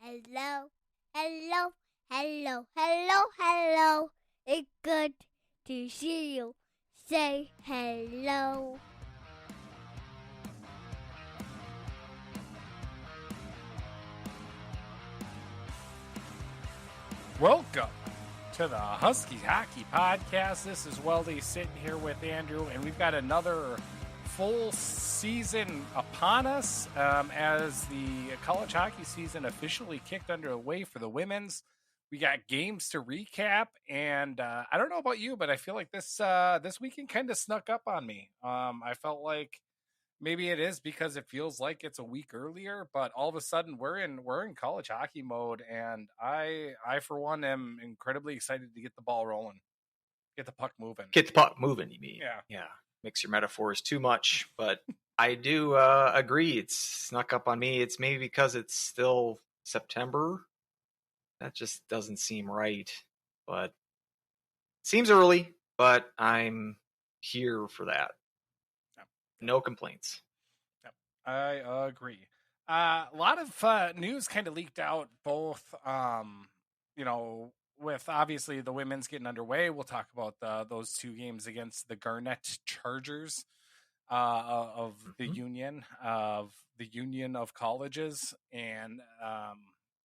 Hello, hello, hello, hello, hello. It's good to see you. Say hello. Welcome to the Husky Hockey Podcast. This is Weldie sitting here with Andrew, and we've got another full season upon us as the college hockey season officially kicked underway for the women's. We got games to recap, and I don't know about you, but I feel like this weekend kind of snuck up on me. I felt like maybe it is because it feels like it's a week earlier, but all of a sudden we're in college hockey mode, and I for one am incredibly excited to get the ball rolling, get the puck moving. Get the puck moving, you mean? Yeah. Mix your metaphors too much, but I do agree. It's snuck up on me. It's maybe because it's still September. That just doesn't seem right, but it seems early, but I'm here for that. No complaints. Yep, I agree. A lot of news kind of leaked out, both, with obviously the women's getting underway. We'll talk about those two games against the Garnett Chargers of the Union of Colleges, and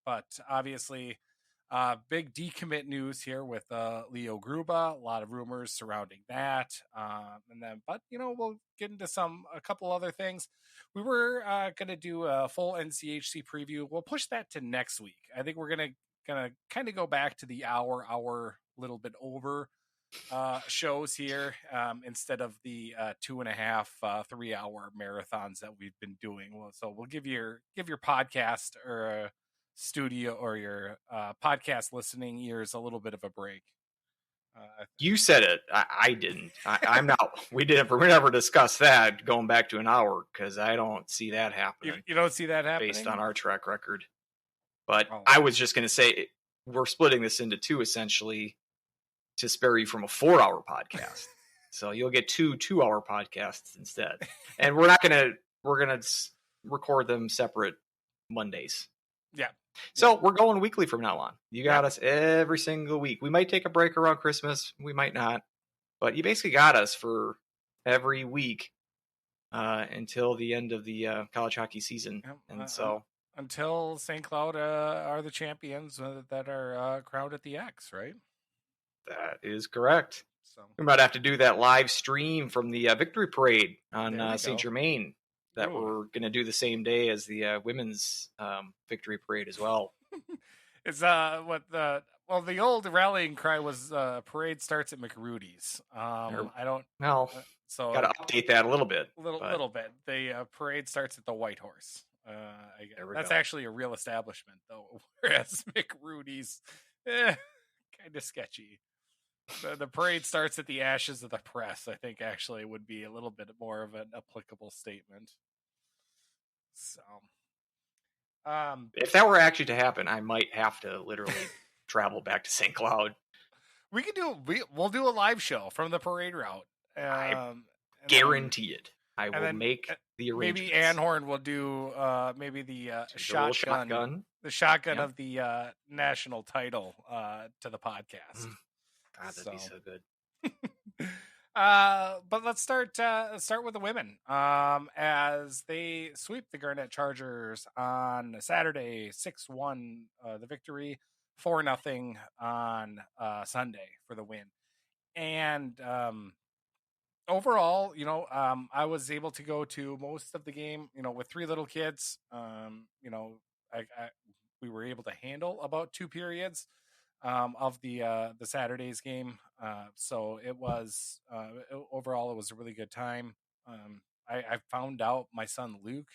but obviously. Big decommit news here with Leo Gruba. A lot of rumors surrounding that, but we'll get into a couple other things. We were gonna do a full NCHC preview. We'll push that to next week. I think we're gonna kind of go back to the hour little bit over shows here instead of the 2.5 3 hour marathons that we've been doing. So we'll give your podcast or studio or your podcast listening ears a little bit of a break. You said it. I didn't. I'm not. We never discussed that going back to an hour because I don't see that happening. You don't see that happening based on our track record. But I was just going to say we're splitting this into two essentially to spare you from a 4-hour podcast. So you'll get two 2-hour podcasts instead. And we're going to record them separate Mondays. Yeah. So we're going weekly from now on. You got us every single week. We might take a break around Christmas. We might not. But you basically got us for every week until the end of the college hockey season. And so until St. Cloud are the champions that are crowned at the X, right? That is correct. So we might have to do that live stream from the victory parade on St. Germain. That we're going to do the same day as the women's victory parade as well. It's the old rallying cry was parade starts at McRudy's. I don't know. So got to update that a little bit. Little bit. The parade starts at the White Horse. That's actually a real establishment though, whereas McRudy's kind of sketchy. The parade starts at the ashes of the press, I think actually would be a little bit more of an applicable statement. So, if that were actually to happen, I might have to literally travel back to St. Cloud. We'll do a live show from the parade route. I guarantee it. I will make the arrangements. Maybe Anhorn will do maybe the shotgun of the national title to the podcast. God, that'd be so good. But let's start with the women as they sweep the Garnett Chargers on Saturday, 6-1 the victory, 4-0 on Sunday for the win. And overall, I was able to go to most of the game, with 3 little kids. We were able to handle about 2 periods of the Saturday's game. So it was overall, it was a really good time. I found out my son Luke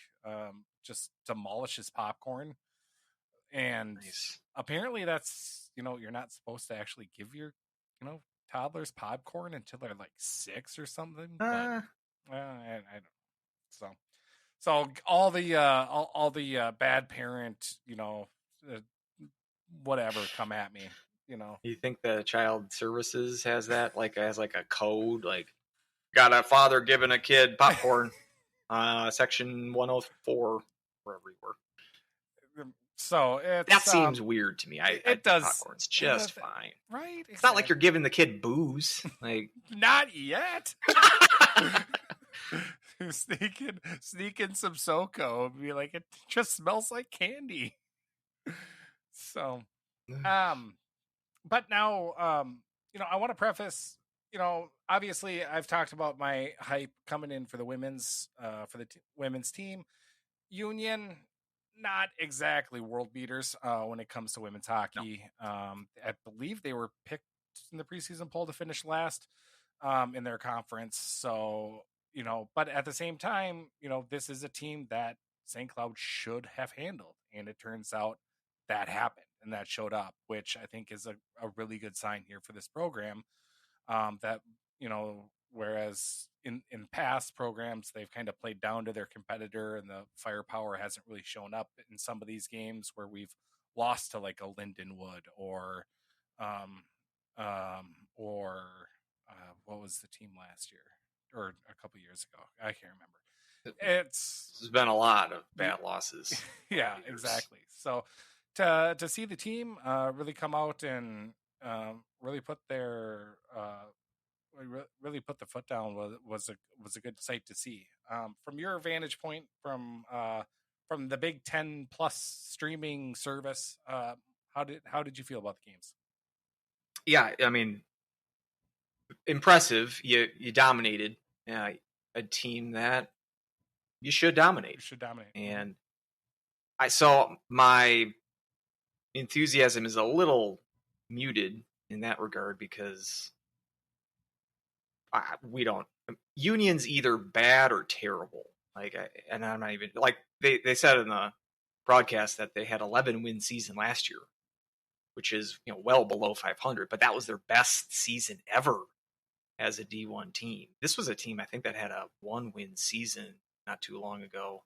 just demolishes popcorn, and apparently that's you're not supposed to actually give your toddlers popcorn until they're like 6 or something. But, I don't. So all the bad parent whatever come at me. You think the child services has that as a code, got a father giving a kid popcorn, section 104, wherever you were. So that it's seems weird to me. I think does. popcorn's just fine. Right? It's not like you're giving the kid booze. Like Not yet. Sneaking some SoCo and be like, it just smells like candy. So, but now, I want to preface, obviously I've talked about my hype coming in for the women's, women's team. Union, not exactly world beaters when it comes to women's hockey. No. I believe they were picked in the preseason poll to finish last in their conference. So, but at the same time, this is a team that St. Cloud should have handled. And it turns out that happened and that showed up, which I think is a really good sign here for this program. That, whereas in past programs, they've kind of played down to their competitor and the firepower hasn't really shown up in some of these games where we've lost to like a Lindenwood or what was the team last year or a couple years ago? I can't remember. There's been a lot of bad losses. Yeah, exactly. So to see the team really come out and really put their really put the foot down was a good sight to see. From your vantage point, from the Big 10 Plus streaming service, how did you feel about the games? Yeah, I mean, impressive. You dominated a team that you should dominate. You should dominate. And I saw my enthusiasm is a little muted in that regard because we don't. Union's either bad or terrible. And I'm not even like they said in the broadcast that they had 11 win season last year, which is well below 500, but that was their best season ever as a D1 team. This was a team I think that had a 1-win season not too long ago,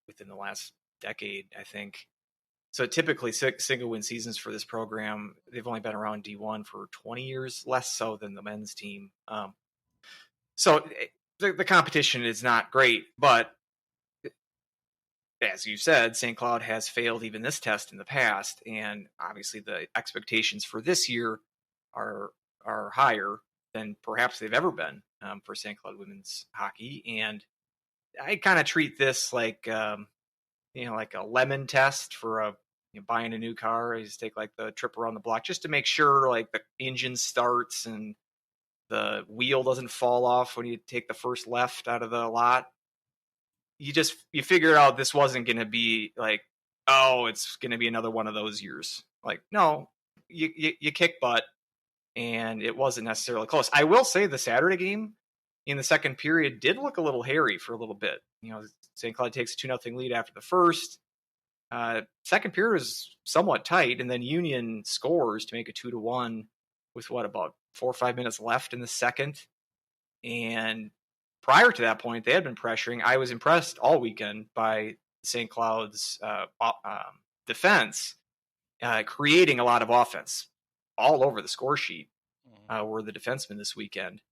within the last decade, I think. So typically single win seasons for this program, they've only been around D1 for 20 years, less so than the men's team. So the competition is not great, but as you said, St. Cloud has failed even this test in the past, and obviously the expectations for this year are higher than perhaps they've ever been for St. Cloud women's hockey. And I kind of treat this like like a lemon test for buying a new car. I just take like the trip around the block just to make sure like the engine starts and the wheel doesn't fall off when you take the first left out of the lot. You figure out this wasn't going to be like, oh, it's going to be another one of those years. Like, no, you kick butt, and it wasn't necessarily close. I will say the Saturday game in the second period did look a little hairy for a little bit. St. Cloud takes a 2-0 lead after the first. Second period was somewhat tight, and then Union scores to make it 2-1 with about 4 or 5 minutes left in the second. And prior to that point, they had been pressuring. I was impressed all weekend by St. Cloud's defense, creating a lot of offense all over the score sheet. Were the defensemen this weekend.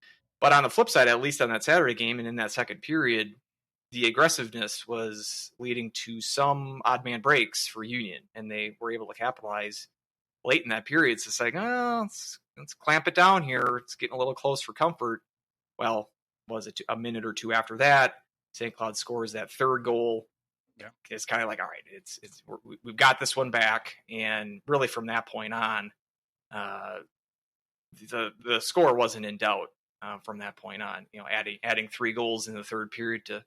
But on the flip side, at least on that Saturday game and in that second period, the aggressiveness was leading to some odd man breaks for Union, and they were able to capitalize late in that period. So it's like, let's clamp it down here. It's getting a little close for comfort. Well, was it a minute or two after that, St. Cloud scores that third goal. Yeah. It's kind of like, all right, we've got this one back. And really from that point on, the score wasn't in doubt from that point on. Adding 3 goals in the third period to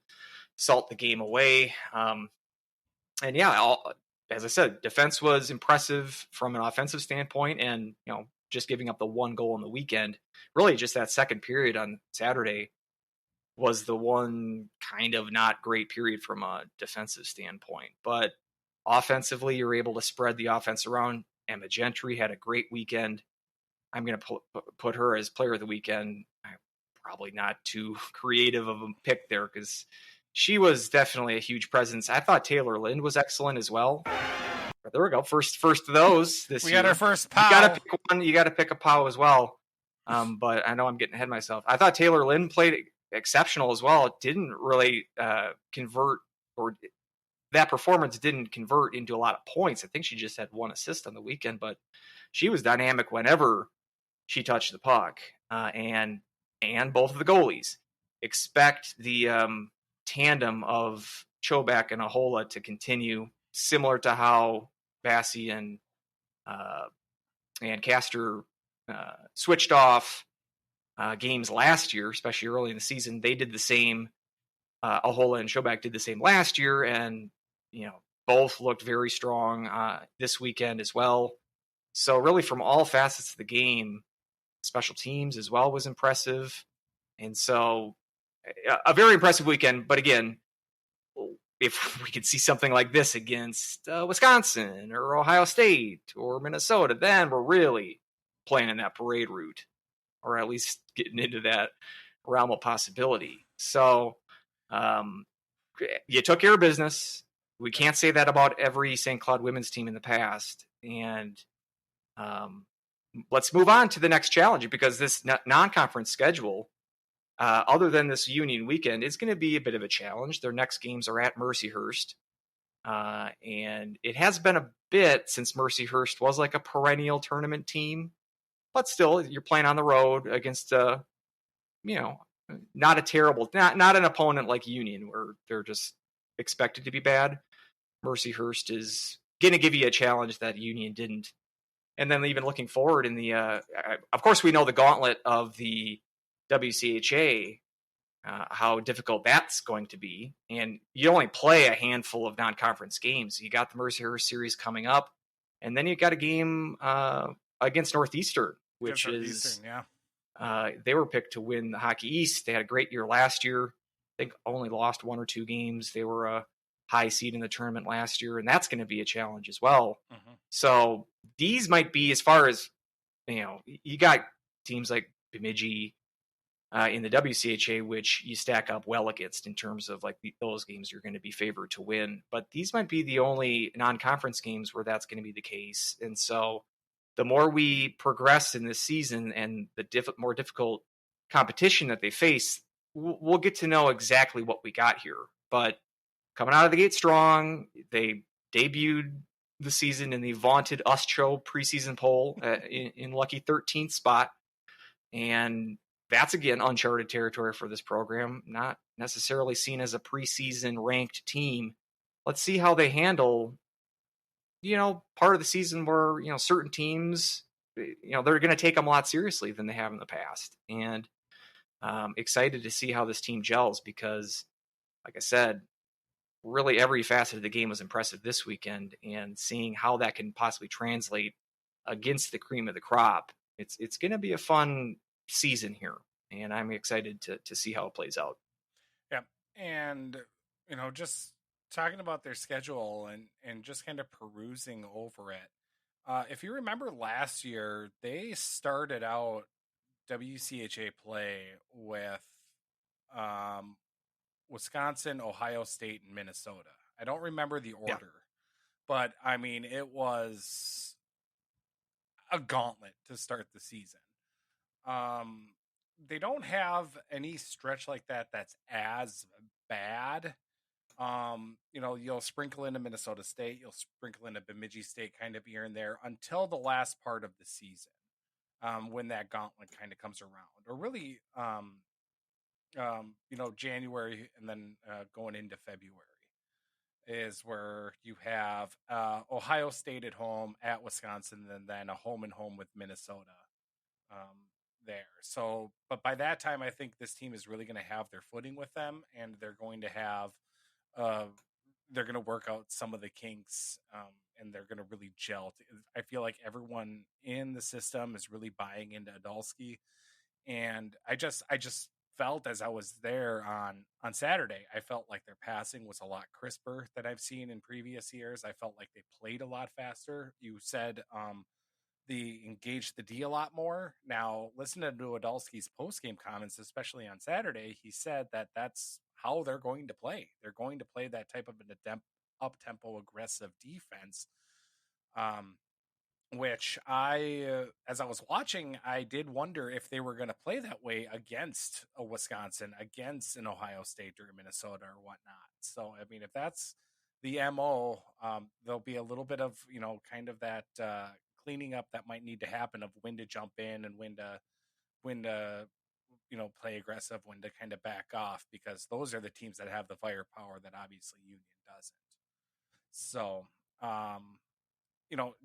salt the game away. And yeah, as I said, defense was impressive from an offensive standpoint, and just giving up the 1 goal in the weekend, really just that second period on Saturday was the one kind of not great period from a defensive standpoint. But offensively, you're able to spread the offense around. Emma Gentry had a great weekend. I'm going to put her as player of the weekend. Probably not too creative of a pick there because she was definitely a huge presence. I thought Taylor Lind was excellent as well. But there we go. First of those this year. We got our first POW. You got to pick one. You got to pick a POW as well. But I know I'm getting ahead of myself. I thought Taylor Lind played exceptional as well. It didn't really convert or that performance didn't convert into a lot of points. I think she just had 1 assist on the weekend, but she was dynamic whenever she touched the puck. And both of the goalies expect the tandem of Chobak and Ahola to continue, similar to how Bassi and Castor switched off games last year, especially early in the season. They did the same. Ahola and Chobak did the same last year, and both looked very strong this weekend as well. So really, from all facets of the game, special teams as well was impressive, and so a very impressive weekend. But again, if we could see something like this against Wisconsin or Ohio State or Minnesota, then we're really playing in that parade route, or at least getting into that realm of possibility. So you took care of business. We can't say that about every St. Cloud women's team in the past. And let's move on to the next challenge, because this non-conference schedule, other than this Union weekend, is going to be a bit of a challenge. Their next games are at Mercyhurst. And it has been a bit since Mercyhurst was like a perennial tournament team. But still, you're playing on the road against, not a terrible, not an opponent like Union where they're just expected to be bad. Mercyhurst is going to give you a challenge that Union didn't. And then even looking forward in the, of course, we know the gauntlet of the WCHA, how difficult that's going to be. And you only play a handful of non-conference games. You got the Mercyhurst series coming up, and then you got a game against Northeastern, which is, they were picked to win the Hockey East. They had a great year last year. I think only lost 1 or 2 games. They were a high seed in the tournament last year, and that's going to be a challenge as well. Mm-hmm. So these might be, as far as, you got teams like Bemidji in the WCHA, which you stack up well against in terms of like those games you're going to be favored to win. But these might be the only non-conference games where that's going to be the case. And so the more we progress in this season and the more difficult competition that they face, we'll get to know exactly what we got here. But coming out of the gate strong, they debuted the season in the vaunted USCHO preseason poll in lucky 13th spot. And that's, again, uncharted territory for this program, not necessarily seen as a preseason ranked team. Let's see how they handle, part of the season where, certain teams, they're going to take them a lot seriously than they have in the past. And excited to see how this team gels, because, like I said, really every facet of the game was impressive this weekend, and seeing how that can possibly translate against the cream of the crop. It's going to be a fun season here, and I'm excited to see how it plays out. Yeah. And, just talking about their schedule and just kind of perusing over it. If you remember last year, they started out WCHA play with Wisconsin, Ohio State, and Minnesota. I don't remember the order, but I mean, it was a gauntlet to start the season. They don't have any stretch like that that's as bad. You'll sprinkle into Minnesota State, you'll sprinkle into Bemidji State kind of here and there until the last part of the season, when that gauntlet kind of comes around, or really, January, and then going into February is where you have Ohio State at home, at Wisconsin, and then a home and home with Minnesota there. So, but by that time, I think this team is really going to have their footing with them, and they're going to have, they're going to work out some of the kinks, and they're going to really gel. I feel like everyone in the system is really buying into Adolski, and I just felt, as I was there on Saturday, I felt like their passing was a lot crisper than I've seen in previous years. I felt like they played a lot faster. You said they engaged the D a lot more. Now, listening to Adolski's post-game comments, especially on Saturday, he said that that's how they're going to play. They're going to play that type of an up-tempo, aggressive defense, which as I was watching, I did wonder if they were going to play that way against a Wisconsin, against an Ohio State or Minnesota or whatnot. So, I mean, if that's the MO, there'll be a little bit of, kind of that cleaning up that might need to happen of when to jump in and when to play aggressive, when to kind of back off, because those are the teams that have the firepower that obviously Union doesn't. So,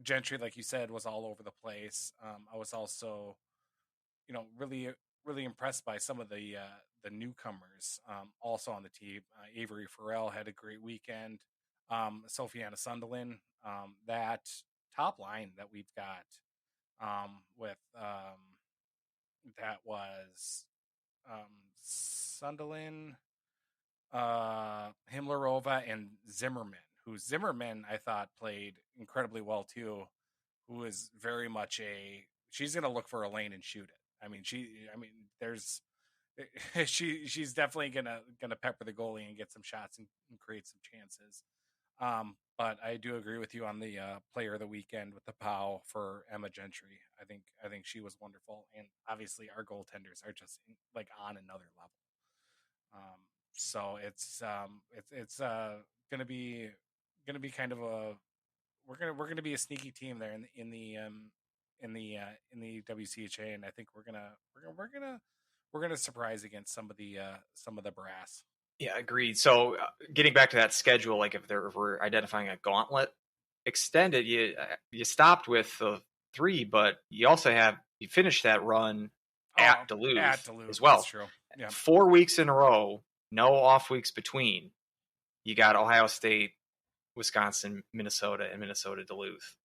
Gentry, like you said, was all over the place. I was also, really, really impressed by some of the newcomers also on the team. Avery Farrell had a great weekend. Sophiana Sunderland, that top line that we've got with that was Sunderland, Himmlerova, and Zimmerman, who Zimmerman I thought played incredibly well too, who is very much she's going to look for a lane and shoot it. There's she's definitely gonna pepper the goalie and get some shots and create some chances. But I do agree with you on the player of the weekend with the POW for Emma Gentry. I think she was wonderful, and obviously our goaltenders are just like on another level. So it's gonna be kind of a we're gonna be a sneaky team there in the WCHA, and I think we're gonna surprise against some of the brass. Yeah, agreed. So getting back to that schedule, like if we're identifying a gauntlet extended, you stopped with the 3, but you finished that run at Duluth as well. That's true. Yeah. 4 weeks in a row, no off weeks between. You got Ohio State, Wisconsin, Minnesota, and Minnesota Duluth,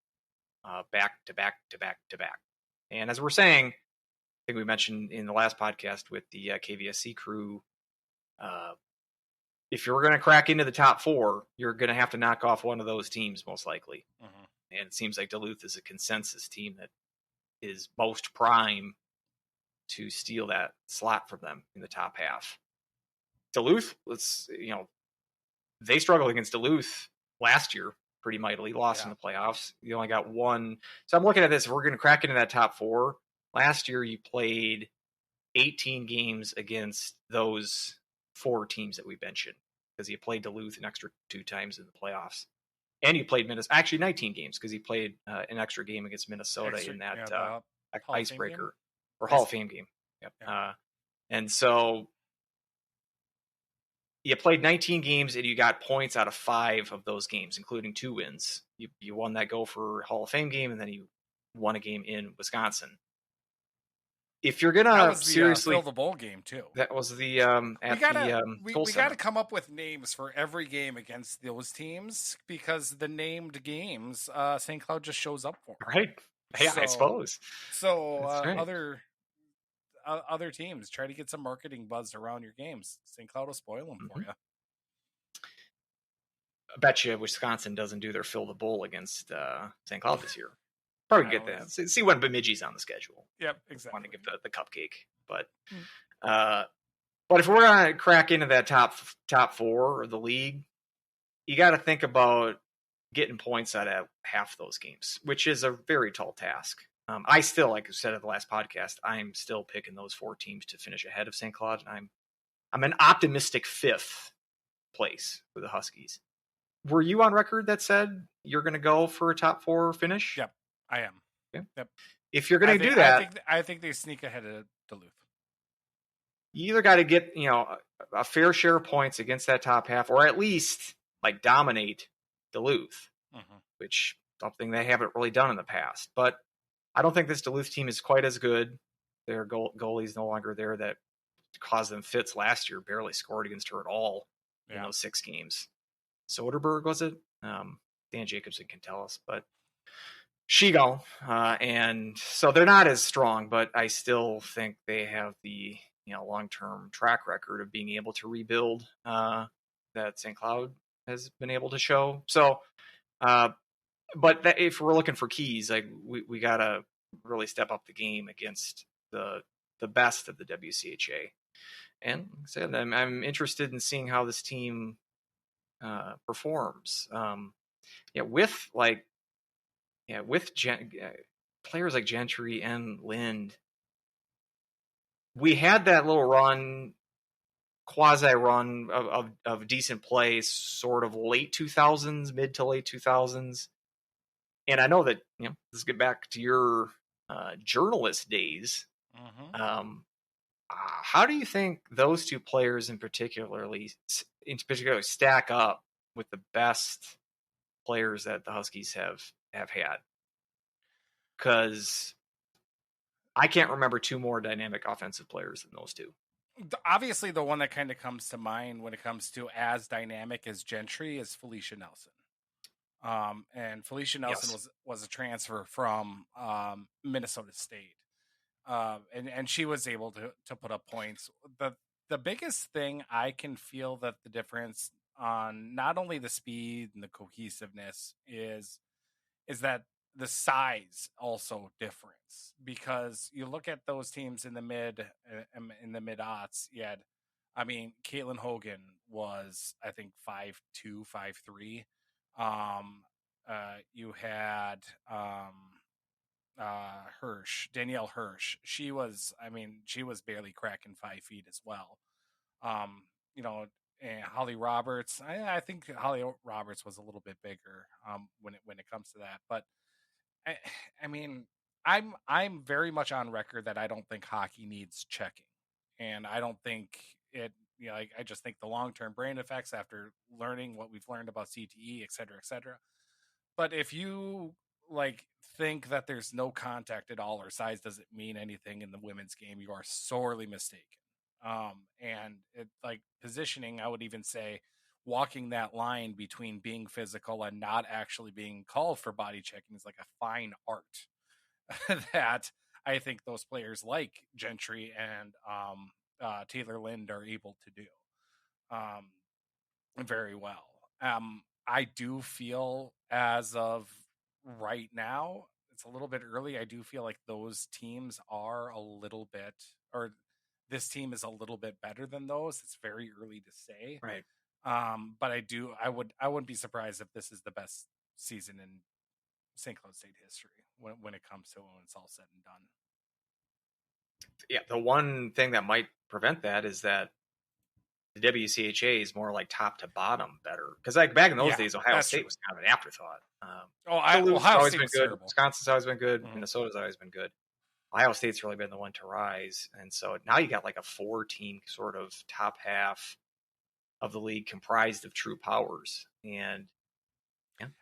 back to back to back to back. And as we're saying, I think we mentioned in the last podcast with the KVSC crew, if you're going to crack into the top 4, you're going to have to knock off one of those teams most likely. Mm-hmm. And it seems like Duluth is a consensus team that is most prime to steal that slot from them in the top half. Duluth, they struggled against Duluth last year pretty mightily, lost in the playoffs. You only got one. So I'm looking at this. If we're going to crack into that top 4, last year you played 18 games against those 4 teams that we mentioned, because you played Duluth an extra 2 times in the playoffs. And you played Minnesota, actually 19 games, because he played an extra game against Minnesota in that icebreaker or Hall of Fame game. Yep. Yeah. And so you played 19 games and you got points out of 5 of those games, including 2 wins. You won that Gopher Hall of Fame game, and then you won a game in Wisconsin. If you're gonna seriously fill the bowl game too, that was the we gotta come up with names for every game against those teams, because the named games St. Cloud just shows up for, right? Yeah, I suppose so. Right. Other teams try to get some marketing buzz around your games. St. Cloud will spoil them for you. I bet you Wisconsin doesn't do their fill the bowl against St. Cloud this year. Probably get that. See when Bemidji's on the schedule. Yep, exactly. Want to give the cupcake, but if we're gonna crack into that top 4 of the league, you got to think about getting points out of half those games, which is a very tall task. I still, like I said at the last podcast, I'm still picking those 4 teams to finish ahead of St. Cloud, and I'm an optimistic 5th place for the Huskies. Were you on record that said you're going to go for a top 4 finish? Yep. I am. Okay. Yep. If you're going to do that, I think they sneak ahead of Duluth. You either got to get a fair share of points against that top half, or at least like dominate Duluth, which something they haven't really done in the past. But I don't think this Duluth team is quite as good. Their goalie's no longer there. That caused them fits last year. Barely scored against her at all in those 6 games. Soderberg, was it? Dan Jacobson can tell us, but she gone. And so they're not as strong, but I still think they have the long-term track record of being able to rebuild that St. Cloud has been able to show. So, but if we're looking for keys, like we got to really step up the game against the best of the WCHA. And like I said, I'm interested in seeing how this team performs. With players like Gentry and Lind, we had that little run quasi run of decent play, sort of late 2000s, mid to late 2000s. And I know that, let's get back to your journalist days. How do you think those two players in particular stack up with the best players that the Huskies have had? Because I can't remember two more dynamic offensive players than those two. Obviously, the one that kind of comes to mind when it comes to as dynamic as Gentry is Felicia Nelson. And Felicia Nelson was a transfer from Minnesota State. And she was able to put up points. The biggest thing I can feel that the difference on not only the speed and the cohesiveness is that the size also difference, because you look at those teams in the mid aughts. I mean, Caitlin Hogan was, I think, 5'2", 5'3". You had Danielle Hirsch. She was barely cracking 5 feet as well. And Holly Roberts. I think Holly Roberts was a little bit bigger when it comes to that. But I mean, I'm very much on record that I don't think hockey needs checking, and I don't think it. I just think the long-term brain effects after learning what we've learned about CTE, et cetera, et cetera. But if you think that there's no contact at all or size doesn't mean anything in the women's game, you are sorely mistaken. And positioning, I would even say walking that line between being physical and not actually being called for body checking is like a fine art that I think those players like Gentry and Taylor Lind are able to do very well. I do feel, as of right now, it's a little bit early. I do feel like those teams are a little bit, or this team is a little bit better than those. It's very early to say. Right. But I wouldn't be surprised if this is the best season in St. Cloud State history when it comes to when it's all said and done. Yeah, the one thing that might prevent that is that the WCHA is more like top to bottom better. Because back in those days, Ohio State was kind of an afterthought. Ohio always State's been good. Terrible. Wisconsin's always been good. Minnesota's always been good. Ohio State's really been the one to rise. And so now you got like a 4-team sort of top half of the league comprised of true powers. And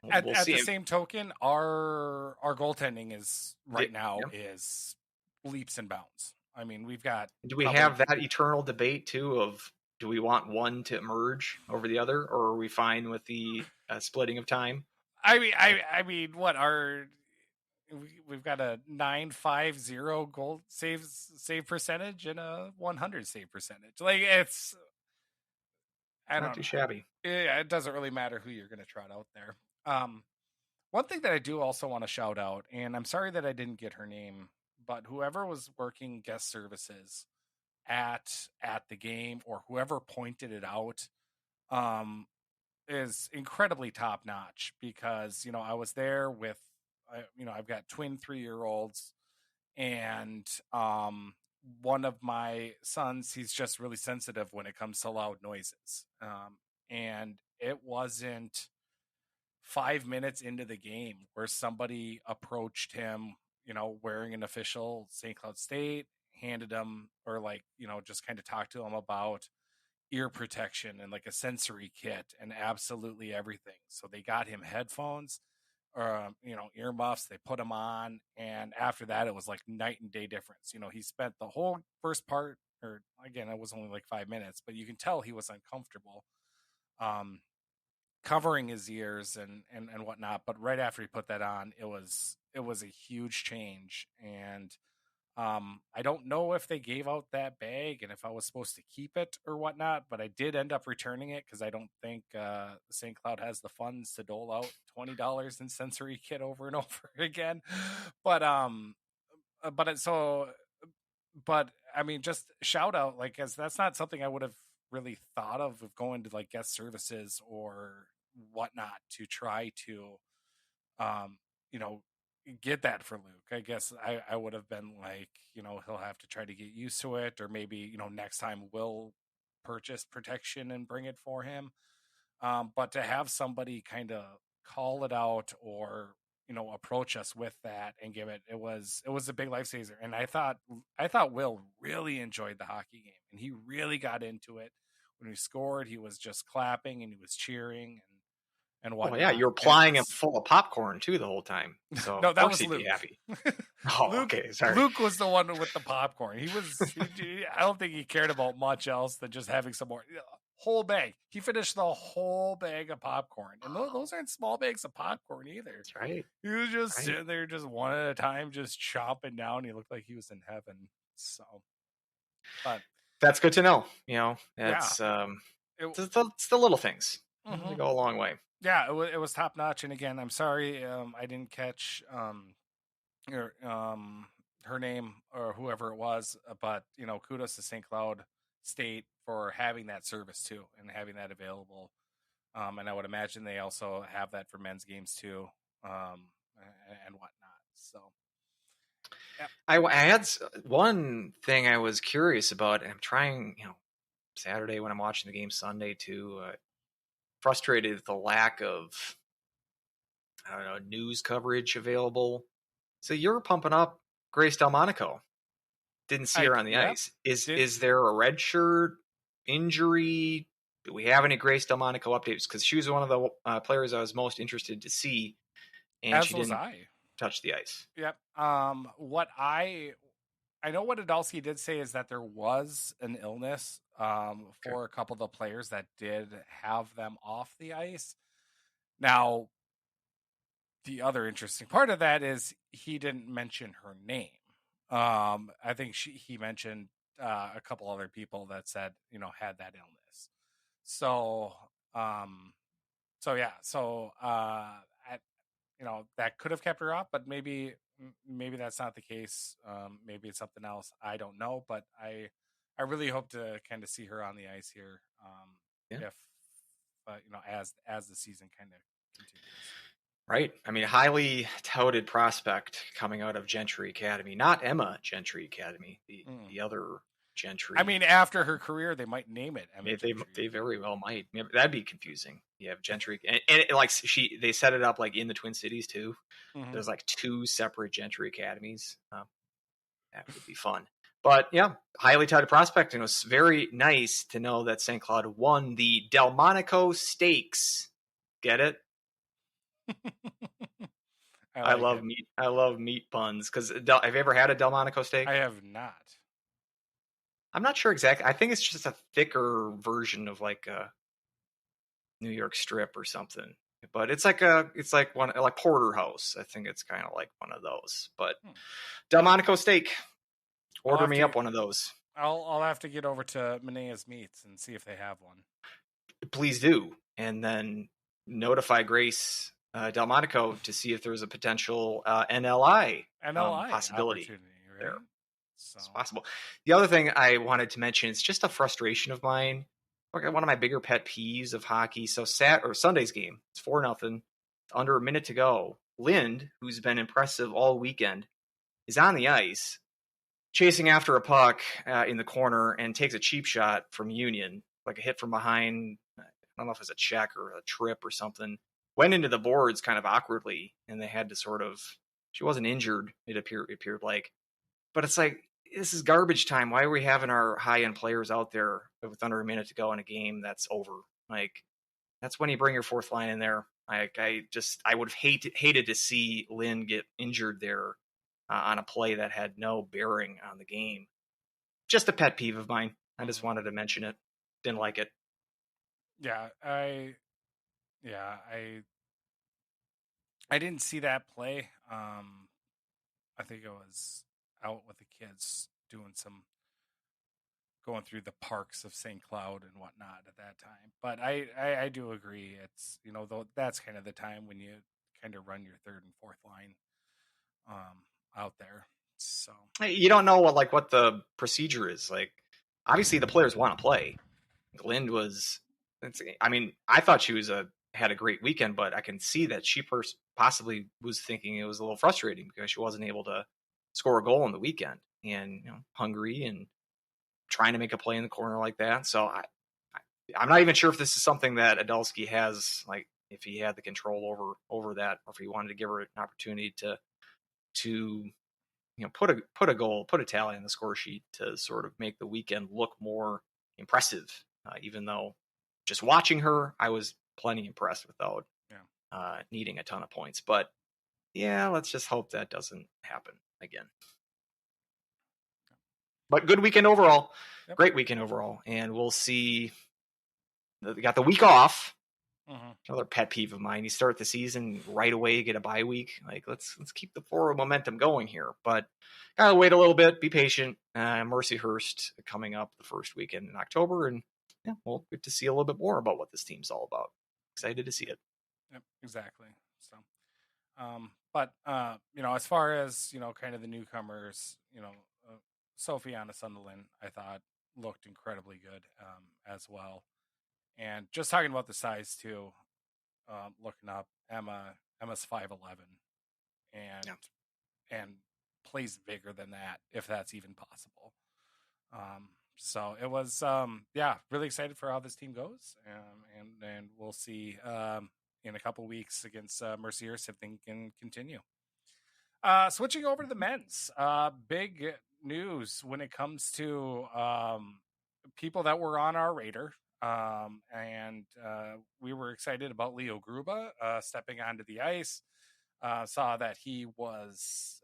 we'll see. At the same token, our goaltending is now is leaps and bounds. I mean, we've got. Do we have that eternal debate too of, do we want one to emerge over the other, or are we fine with the splitting of time? I mean, what are we've got a 950 goal save percentage and a 100 save percentage. It's not too shabby. It doesn't really matter who you're going to trot out there. One thing that I do also want to shout out, and I'm sorry that I didn't get her name, but whoever was working guest services at the game, or whoever pointed it out, is incredibly top notch, because I was there with I've got twin 3-year-olds, and one of my sons, he's just really sensitive when it comes to loud noises, and it wasn't 5 minutes into the game where somebody approached him, wearing an official St. Cloud State, handed him, or just kind of talked to him about ear protection and like a sensory kit and absolutely everything. So they got him headphones, or earmuffs. They put him on, and after that, it was like night and day difference. He spent the whole first part, or again, it was only like 5 minutes, but you can tell he was uncomfortable, covering his ears and whatnot. But right after he put that on, it was a huge change. And I don't know if they gave out that bag and if I was supposed to keep it or whatnot, but I did end up returning it, because I don't think St. Cloud has the funds to dole out $20 in sensory kit over and over again. But I mean, just shout out, as that's not something I would have really thought of going to guest services or whatnot to try to get that for Luke. I guess I would have been he'll have to try to get used to it, or maybe next time we'll purchase protection and bring it for him. But to have somebody kind of call it out or, approach us with that and give it was a big lifesaver. And I thought Will really enjoyed the hockey game, and he really got into it. When we scored, he was just clapping and he was cheering and whatnot. Oh yeah, you're plying him full of popcorn too the whole time. So no, of that course was he'd Luke. be happy. Oh, Luke, okay, sorry. Luke was the one with the popcorn. I don't think he cared about much else than just having some more. Whole bag. He finished the whole bag of popcorn, and those aren't small bags of popcorn either. That's right. He was just sitting there, just one at a time, just chomping down. He looked like he was in heaven. So, but that's good to know. It's it's the little things. They go a long way. Yeah, it was top notch. And again, I'm sorry I didn't catch her name or whoever it was, but kudos to St. Cloud State for having that service too and having that available. And I would imagine they also have that for men's games too, and whatnot. So, yeah. I had one thing I was curious about, and I'm trying, Saturday when I'm watching the game, Sunday too. Frustrated with the lack of, news coverage available. So you're pumping up Grace Delmonico. Didn't see her on the ice. Is there a red shirt injury? Do we have any Grace Delmonico updates? Because she was one of the players I was most interested to see, and she didn't touch the ice. Yep. What I know what Adolski did say is that there was an illness for a couple of the players that did have them off the ice. Now, the other interesting part of that is he didn't mention her name. I think he mentioned a couple other people that said, had that illness. So, that could have kept her up, but maybe that's not the case. Maybe it's something else. I don't know, but I really hope to kind of see her on the ice here. If as the season kind of continues. Right. I mean, highly touted prospect coming out of Gentry Academy, not Emma Gentry Academy, the other Gentry. I mean, after her career, they might name it Emma Gentry. They very well might. That'd be confusing. You have Gentry, and they set it up like in the Twin Cities too. Mm-hmm. There's like 2 separate Gentry Academies. That would be fun. But yeah, highly touted prospect, and it was very nice to know that St. Cloud won the Delmonico Stakes. Get it? I love meat. I love meat puns because have you ever had a Delmonico steak? I have not. I'm not sure exactly. I think it's just a thicker version of like a New York strip or something. But it's like porterhouse. I think it's kind of like one of those. But Delmonico steak. Order me up one of those. I'll have to get over to Manea's Meats and see if they have one. Please do, and then notify Grace Delmonico to see if there's a potential NLI possibility right? there. So. It's possible. The other thing I wanted to mention, it's just a frustration of mine. One of my bigger pet peeves of hockey. So Sunday's game, it's 4-0, under a minute to go. Lind, who's been impressive all weekend, is on the ice, chasing after a puck in the corner, and takes a cheap shot from Union, like a hit from behind. I don't know if it's a check or a trip or something. Went into the boards kind of awkwardly, and they had to she wasn't injured, it appeared like. But it's like, this is garbage time. Why are we having our high-end players out there with under a minute to go in a game that's over? Like, that's when you bring your fourth line in there. I would have hated to see Lynn get injured there on a play that had no bearing on the game. Just a pet peeve of mine. I just wanted to mention it. Didn't like it. Yeah, I didn't see that play. I think I was out with the kids going through the parks of St. Cloud and whatnot at that time. But I do agree. It's, that's kind of the time when you kind of run your third and fourth line out there. So you don't know what the procedure is. Like, obviously the players want to play. Lind I thought she had a great weekend, but I can see that she possibly was thinking it was a little frustrating because she wasn't able to score a goal on the weekend, and hungry and trying to make a play in the corner like that. So I'm not even sure if this is something that Adulski has, like if he had the control over that, or if he wanted to give her an opportunity to put a goal, put a tally on the score sheet to sort of make the weekend look more impressive. Even though just watching her, I was plenty impressed without needing a ton of points. But yeah, let's just hope that doesn't happen again. But good weekend overall. Yep. Great weekend overall. And we'll see. We got the week off. Mm-hmm. Another pet peeve of mine. You start the season right away, get a bye week. Like let's keep the forward momentum going here. But gotta wait a little bit. Be patient. Mercyhurst coming up the first weekend in October, and we'll get to see a little bit more about what this team's all about. Excited to see it. Yep, exactly. So, but as far as kind of the newcomers, Sophie Anna Sunderland, I thought looked incredibly good as well. And just talking about the size too, looking up Emma's 5'11", and plays bigger than that if that's even possible. So it was really excited for how this team goes, and we'll see in a couple weeks against Mercyhurst if they can continue. Switching over to the men's, big news when it comes to people that were on our radar. And we were excited about Leo Gruba stepping onto the ice. Saw that he was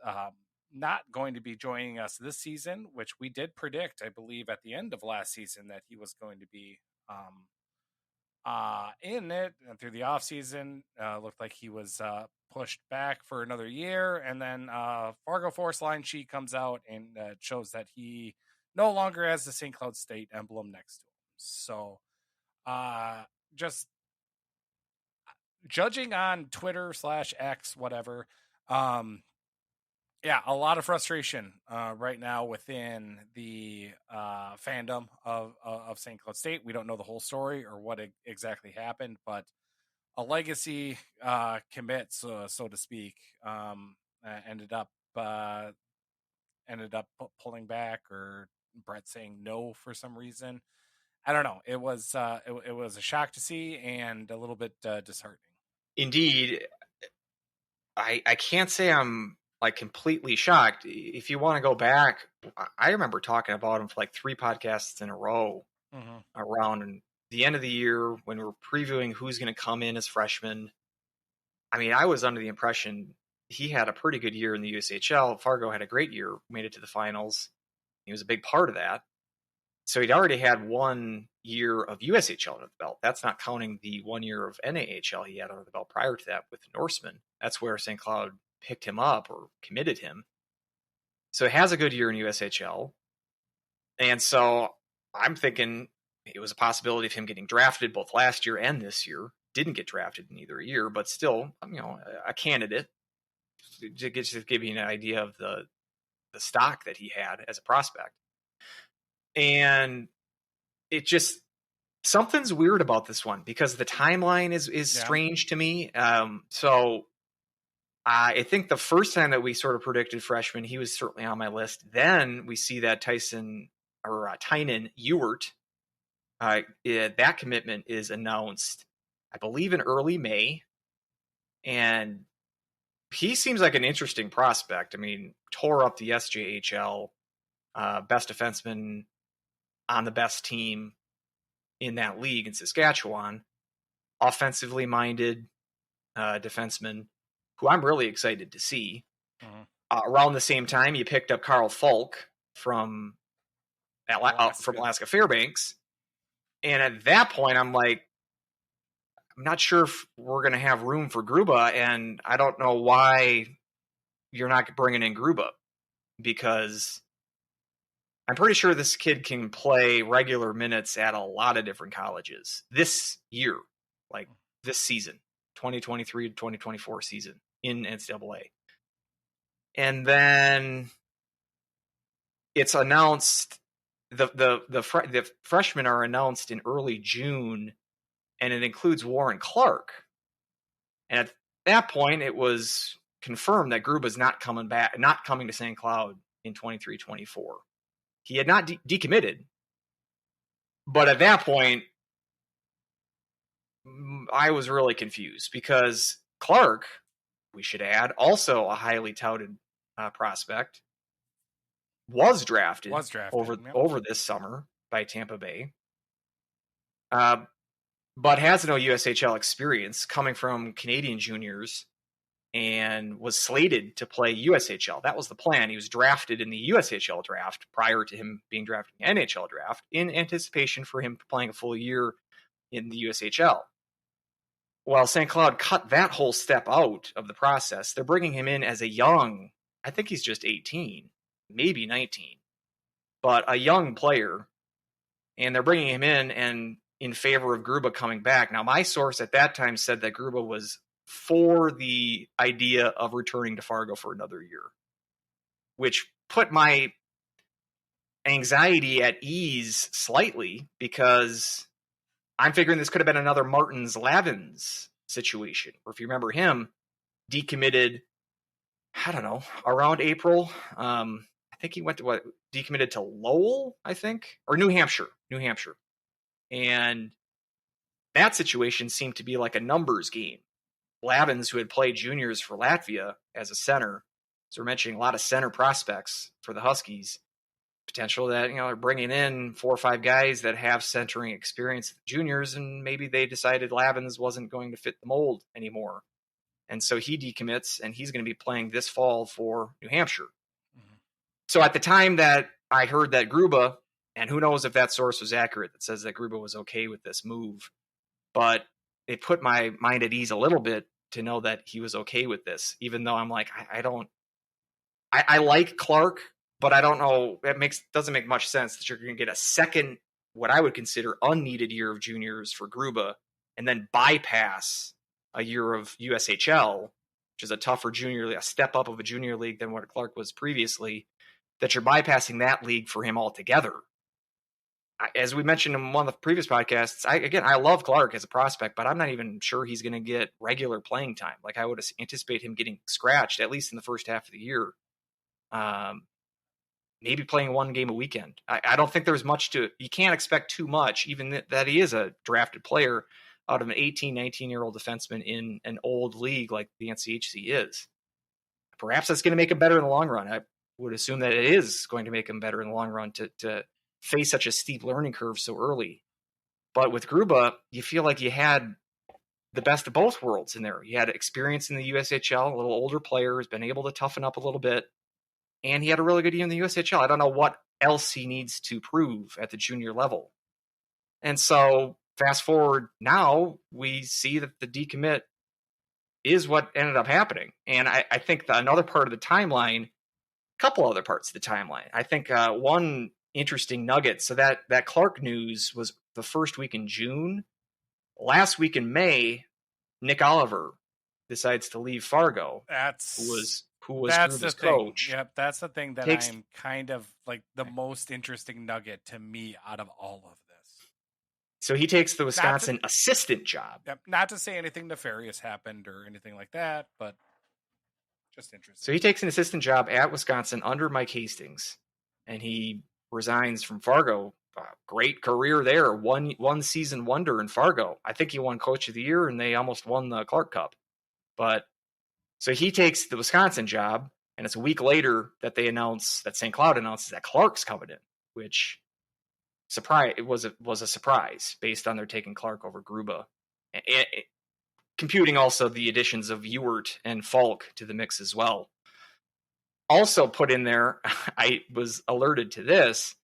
not going to be joining us this season, which we did predict, I believe, at the end of last season that he was going to be in it. And through the offseason, looked like he was pushed back for another year. And then Fargo Force line sheet comes out and shows that he no longer has the St. Cloud State emblem next to him. So just judging on Twitter /X, whatever. A lot of frustration right now within the fandom of St. Cloud State. We don't know the whole story or what exactly happened, but a legacy commit, so to speak, ended up pulling back, or Brett saying no for some reason. I don't know. It was a shock to see and a little bit disheartening. Indeed, I can't say I'm like completely shocked. If you want to go back, I remember talking about him for like 3 podcasts in a row around the end of the year when we were previewing who's going to come in as freshmen. I mean, I was under the impression he had a pretty good year in the USHL. Fargo had a great year, made it to the finals. He was a big part of that. So he'd already had 1 year of USHL under the belt. That's not counting the 1 year of NAHL he had under the belt prior to that with Norseman. That's where St. Cloud picked him up or committed him. So he has a good year in USHL. And so I'm thinking it was a possibility of him getting drafted both last year and this year. Didn't get drafted in either year, but still, a candidate to give you an idea of the stock that he had as a prospect. And it just, something's weird about this one because the timeline is strange to me. So I think the first time that we sort of predicted freshman, he was certainly on my list. Then we see that Tynan Ewert, that commitment is announced, I believe, in early May. And he seems like an interesting prospect. I mean, tore up the SJHL, best defenseman on the best team in that league in Saskatchewan, offensively minded defenseman who I'm really excited to see. Around the same time, you picked up Carl Falk from Alaska Fairbanks. And at that point, I'm like, I'm not sure if we're going to have room for Gruba, and I don't know why you're not bringing in Gruba, because I'm pretty sure this kid can play regular minutes at a lot of different colleges this year, like this season, 2023 to 2024 season in NCAA. And then it's announced, the freshmen are announced in early June, and it includes Warren Clark. And at that point, it was confirmed that Gruba's not coming to St. Cloud in 23-24. He had not decommitted, but at that point, I was really confused because Clark, we should add, also a highly touted prospect, was drafted over this summer by Tampa Bay, but has no USHL experience, coming from Canadian juniors, and was slated to play USHL. That was the plan. He was drafted in the USHL draft prior to him being drafted in the NHL draft in anticipation for him playing a full year in the USHL. While St. Cloud cut that whole step out of the process, they're bringing him in as a young, I think he's just 18, maybe 19, but a young player, and they're bringing him in favor of Gruba coming back. Now, my source at that time said that Gruba was for the idea of returning to Fargo for another year, which put my anxiety at ease slightly, because I'm figuring this could have been another Martins Lavins situation, or if you remember him, decommitted, I don't know, around April. I think he went to decommitted to Lowell, I think, or New Hampshire. And that situation seemed to be like a numbers game. Lavins, who had played juniors for Latvia as a center, so we're mentioning a lot of center prospects for the Huskies. Potential that, they're bringing in 4 or 5 guys that have centering experience at the juniors, and maybe they decided Lavins wasn't going to fit the mold anymore. And so he decommits, and he's going to be playing this fall for New Hampshire. Mm-hmm. So at the time that I heard that Gruba, and who knows if that source was accurate, that says that Gruba was okay with this move, but it put my mind at ease a little bit to know that he was okay with this, even though I'm like, I like Clark, but I don't know, doesn't make much sense that you're going to get a second, what I would consider unneeded year of juniors for Gruba, and then bypass a year of USHL, which is a tougher junior league, a step up of a junior league than what Clark was previously, that you're bypassing that league for him altogether. As we mentioned in one of the previous podcasts, I love Clark as a prospect, but I'm not even sure he's going to get regular playing time. Like, I would anticipate him getting scratched, at least in the first half of the year. Maybe playing 1 game a weekend. I don't think there's much you can't expect too much, even that he is a drafted player, out of an 18, 19-year-old defenseman in an old league like the NCHC is. Perhaps that's going to make him better in the long run. I would assume that it is going to make him better in the long run to face such a steep learning curve so early. But with Gruba, you feel like you had the best of both worlds in there. You had experience in the USHL, a little older player, has been able to toughen up a little bit, and he had a really good year in the USHL. I don't know what else he needs to prove at the junior level. And so fast forward now, we see that the decommit is what ended up happening. And I think another part of the timeline, a couple other parts of the timeline, I think one interesting nugget. So that Clark news was the first week in June. Last week in May, Nick Oliver decides to leave Fargo. Who was Gruba's coach. Yep, that's the thing that I'm kind of like the most interesting nugget to me out of all of this. So he takes the Wisconsin assistant job. Yep, not to say anything nefarious happened or anything like that, but just interesting. So he takes an assistant job at Wisconsin under Mike Hastings, and he resigns from Fargo. Great career there. One season wonder in Fargo. I think he won Coach of the Year, and they almost won the Clark Cup. But so he takes the Wisconsin job, and it's a week later that St. Cloud announces that Clark's coming in, which was a surprise based on their taking Clark over Gruba. Computing also the additions of Ewert and Falk to the mix as well. Also put in there, I was alerted to this,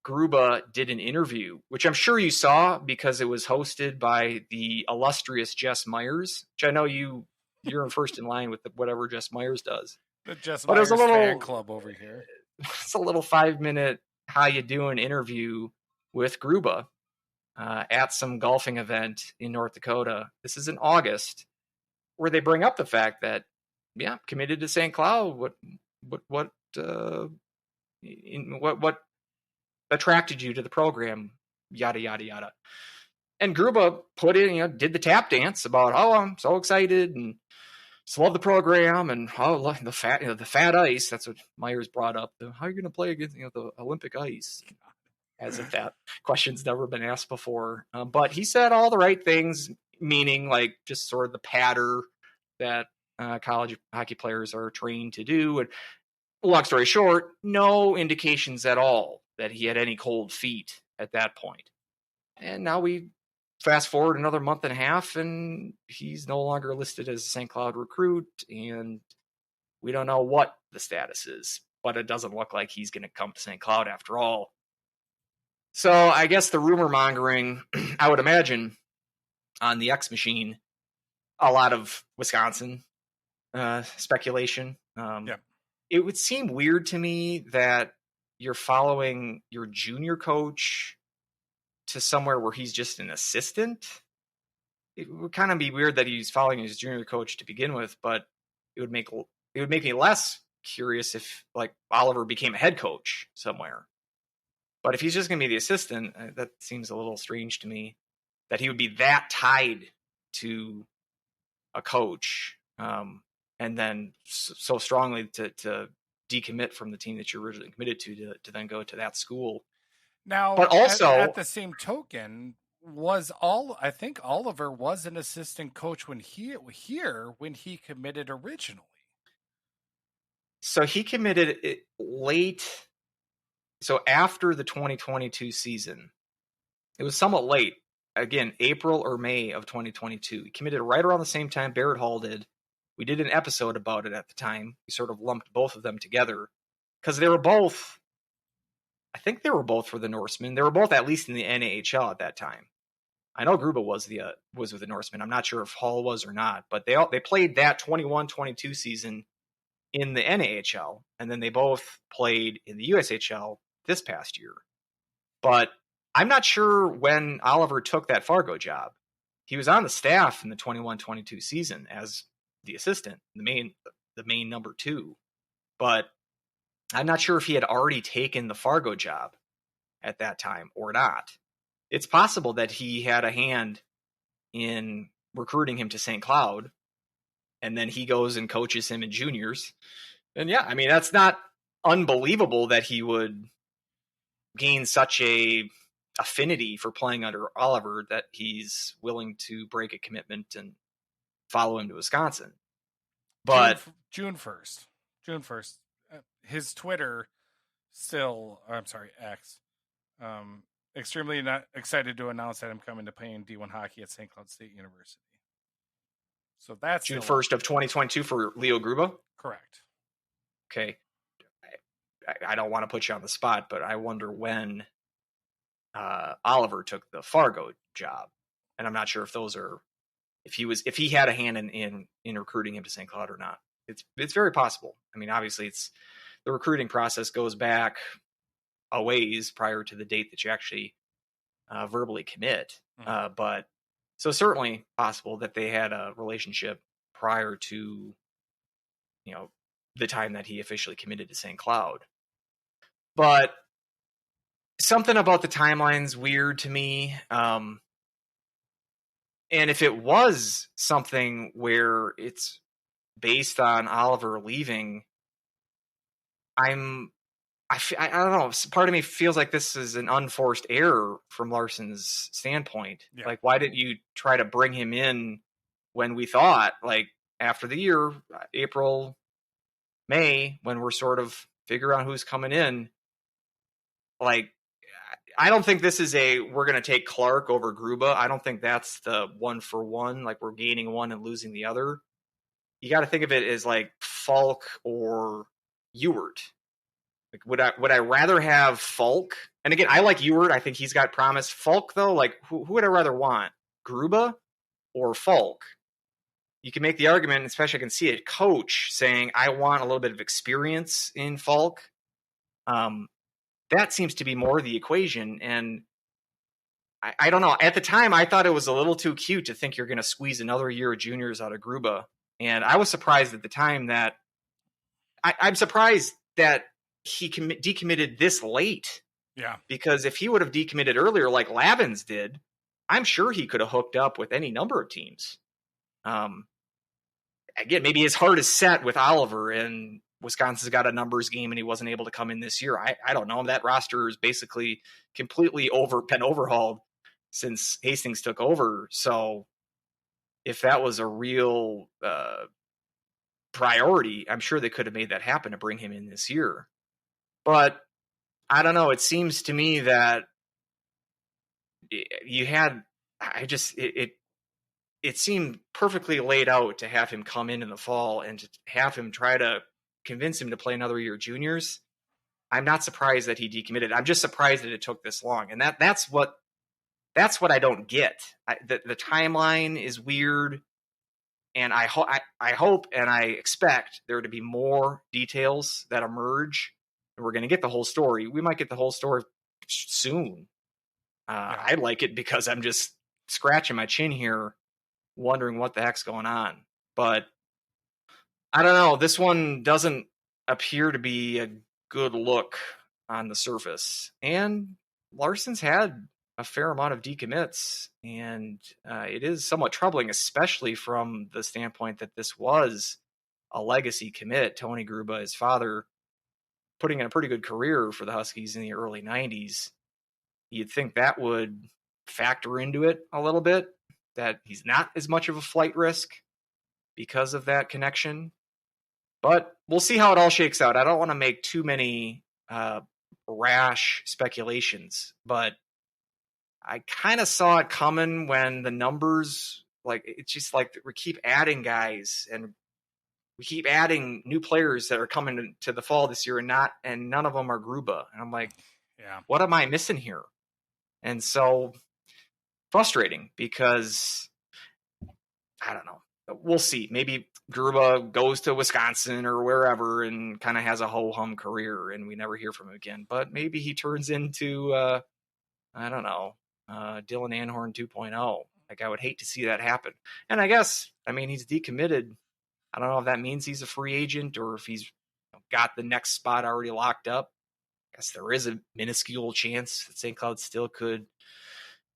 Gruba did an interview, which I'm sure you saw because it was hosted by the illustrious Jess Myers, which I know you're first in line with whatever Jess Myers does. The Jess Myers fan club over here. It's a little 5-minute how you doing interview with Gruba at some golfing event in North Dakota. This is in August, where they bring up the fact that, committed to St. Cloud. What attracted you to the program? Yada yada yada. And Gruba put in, did the tap dance about, I'm so excited and just love the program, and the fat ice. That's what Myers brought up. How are you going to play against the Olympic ice? As if that question's never been asked before. But he said all the right things. meaning like just sort of the patter that college hockey players are trained to do. And long story short, no indications at all that he had any cold feet at that point. And now we fast forward another month and a half, and he's no longer listed as a St. Cloud recruit, and we don't know what the status is, but it doesn't look like he's going to come to St. Cloud after all. So I guess the rumor mongering, I would imagine, on the X machine, a lot of Wisconsin speculation. It would seem weird to me that you're following your junior coach to somewhere where he's just an assistant. It would kind of be weird that he's following his junior coach to begin with, but it would make me less curious if like Oliver became a head coach somewhere. But if he's just going to be the assistant, that seems a little strange to me that he would be that tied to a coach, and then so strongly to decommit from the team that you're originally committed to then go to that school. Now, but also at the same token, I think Oliver was an assistant coach when he committed originally. So he committed it late. So after the 2022 season, it was somewhat late. Again, April or May of 2022. He committed right around the same time Barrett Hall did. We did an episode about it at the time. We sort of lumped both of them together because they were both, I think they were both for the Norsemen. They were both at least in the NAHL at that time. I know Gruba was with the Norsemen. I'm not sure if Hall was or not, but they played that 21-22 season in the NAHL, and then they both played in the USHL this past year. But I'm not sure when Oliver took that Fargo job. He was on the staff in the 21-22 season as the assistant, the main number 2. But I'm not sure if he had already taken the Fargo job at that time or not. It's possible that he had a hand in recruiting him to St. Cloud, and then he goes and coaches him in juniors. And yeah, I mean, that's not unbelievable that he would gain such a affinity for playing under Oliver that he's willing to break a commitment and follow him to Wisconsin. But June 1st, his Twitter X, extremely not excited to announce that I'm coming to playing D1 hockey at St. Cloud State University. So that's June 1st of 2022 for Leo Gruba? Correct. Okay. I don't want to put you on the spot, but I wonder when Oliver took the Fargo job. And I'm not sure if he had a hand in recruiting him to St. Cloud or not. It's very possible. I mean, obviously the recruiting process goes back a ways prior to the date that you actually verbally commit. Mm-hmm. But so certainly possible that they had a relationship prior to, the time that he officially committed to St. Cloud. But something about the timeline's weird to me. And if it was something where it's based on Oliver leaving, I don't know. Part of me feels like this is an unforced error from Larson's standpoint. Yeah. Like, why didn't you try to bring him in when we thought, like, after the year, April, May, when we're sort of figure out who's coming in? Like, I don't think this is we're going to take Clark over Gruba. I don't think that's the 1-for-1. Like, we're gaining one and losing the other. You got to think of it as like Falk or Ewert. Like, would I rather have Falk? And again, I like Ewert. I think he's got promise. Falk, though, like, who would I rather want? Gruba or Falk? You can make the argument, especially I can see a coach saying, I want a little bit of experience in Falk. That seems to be more the equation. And I don't know. At the time, I thought it was a little too cute to think you're going to squeeze another year of juniors out of Gruba. And I was surprised at the time that I'm surprised that he decommitted this late. Yeah. Because if he would have decommitted earlier, like Lavins did, I'm sure he could have hooked up with any number of teams. Again, maybe his heart is set with Oliver and Wisconsin's got a numbers game and he wasn't able to come in this year. I don't know. That roster is basically completely been overhauled since Hastings took over. So if that was a real priority, I'm sure they could have made that happen to bring him in this year. But I don't know. It seems to me that you had, it seemed perfectly laid out to have him come in the fall and to have him try to convince him to play another year juniors. I'm not surprised that he decommitted. I'm just surprised that it took this long. And that's what I don't get. The timeline is weird. And I hope and I expect there to be more details that emerge. And we're going to get the whole story. We might get the whole story soon. I like it because I'm just scratching my chin here, wondering what the heck's going on. But I don't know. This one doesn't appear to be a good look on the surface. And Larson's had a fair amount of decommits, and it is somewhat troubling, especially from the standpoint that this was a legacy commit. Tony Gruba, his father, putting in a pretty good career for the Huskies in the early 90s. You'd think that would factor into it a little bit, that he's not as much of a flight risk because of that connection. But we'll see how it all shakes out. I don't want to make too many rash speculations, but I kind of saw it coming when the numbers, like, it's just like we keep adding guys and we keep adding new players that are coming to the fall this year, and none of them are Gruba. And I'm like, yeah, what am I missing here? And so frustrating because I don't know. We'll see. Maybe Gruba goes to Wisconsin or wherever and kind of has a ho-hum career and we never hear from him again. But maybe he turns into, I don't know, Dylan Anhorn 2.0. Like, I would hate to see that happen. And I guess, I mean, he's decommitted. I don't know if that means he's a free agent or if he's got the next spot already locked up. I guess there is a minuscule chance that St. Cloud still could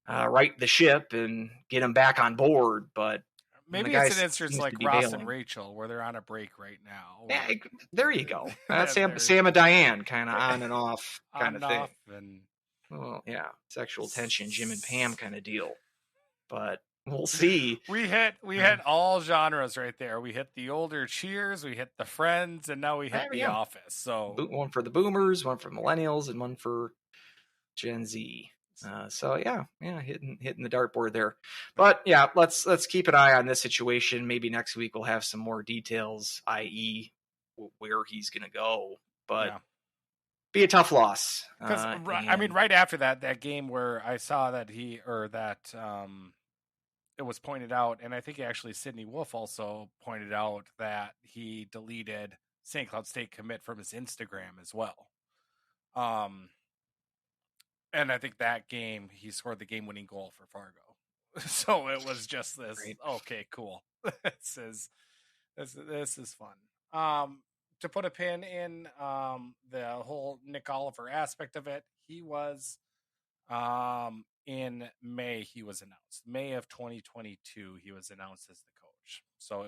right the ship and get him back on board. But maybe it's an instance like Ross and Rachel where they're on a break right now. Yeah, there you go. Sam and Diane, kind of on and off kind of thing. And well, yeah, sexual tension, Jim and Pam kind of deal. But we'll see. We hit all genres right there. We hit the older Cheers, we hit the Friends, and now we hit The Office. So one for the Boomers, one for Millennials, and one for Gen Z. So yeah, hitting the dartboard there. But yeah, let's keep an eye on this situation. Maybe next week we'll have some more details, i.e., where he's going to go. But be a tough loss. I mean, right after that game where I saw that it was pointed out, and I think actually Sidney Wolf also pointed out that he deleted St. Cloud State commit from his Instagram as well. And I think that game, he scored the game-winning goal for Fargo. So it was just this, okay, cool. This is fun. To put a pin in the whole Nick Oliver aspect of it, he was, in May, he was announced. May of 2022, he was announced as the coach. So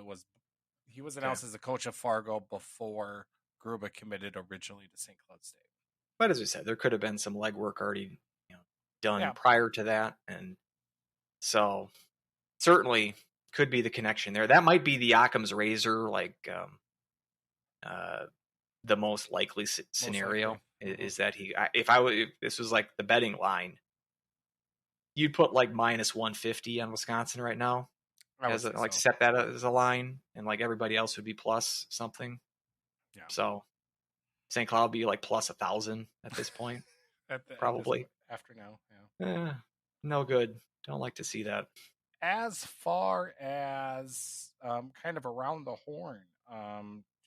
he was announced as the coach of Fargo before Gruba committed originally to St. Cloud State. But as we said, there could have been some legwork already done prior to that. And so certainly could be the connection there. That might be the Occam's razor, like the most likely scenario is that if this was like the betting line, you'd put like minus 150 on Wisconsin right now. Set that as a line, and like everybody else would be plus something. Yeah. So St. Cloud would be like plus 1,000 at this point. Probably after now. No good. Don't like to see that. As far as kind of around the horn,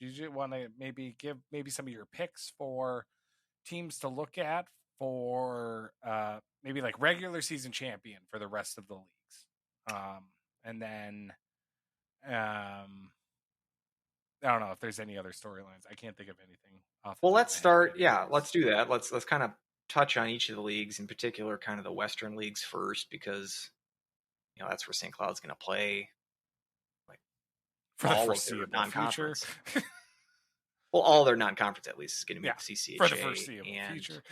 did you want to maybe give some of your picks for teams to look at for maybe like regular season champion for the rest of the leagues? And then I don't know if there's any other storylines. I can't think of anything. Well, let's start. Yeah, let's do that. Let's kind of touch on each of the leagues, in particular, kind of the Western leagues first, because that's where St. Cloud's going to play. Like for the foreseeable non-conference. Well, all their non-conference at least is going to be CCHA for the foreseeable future,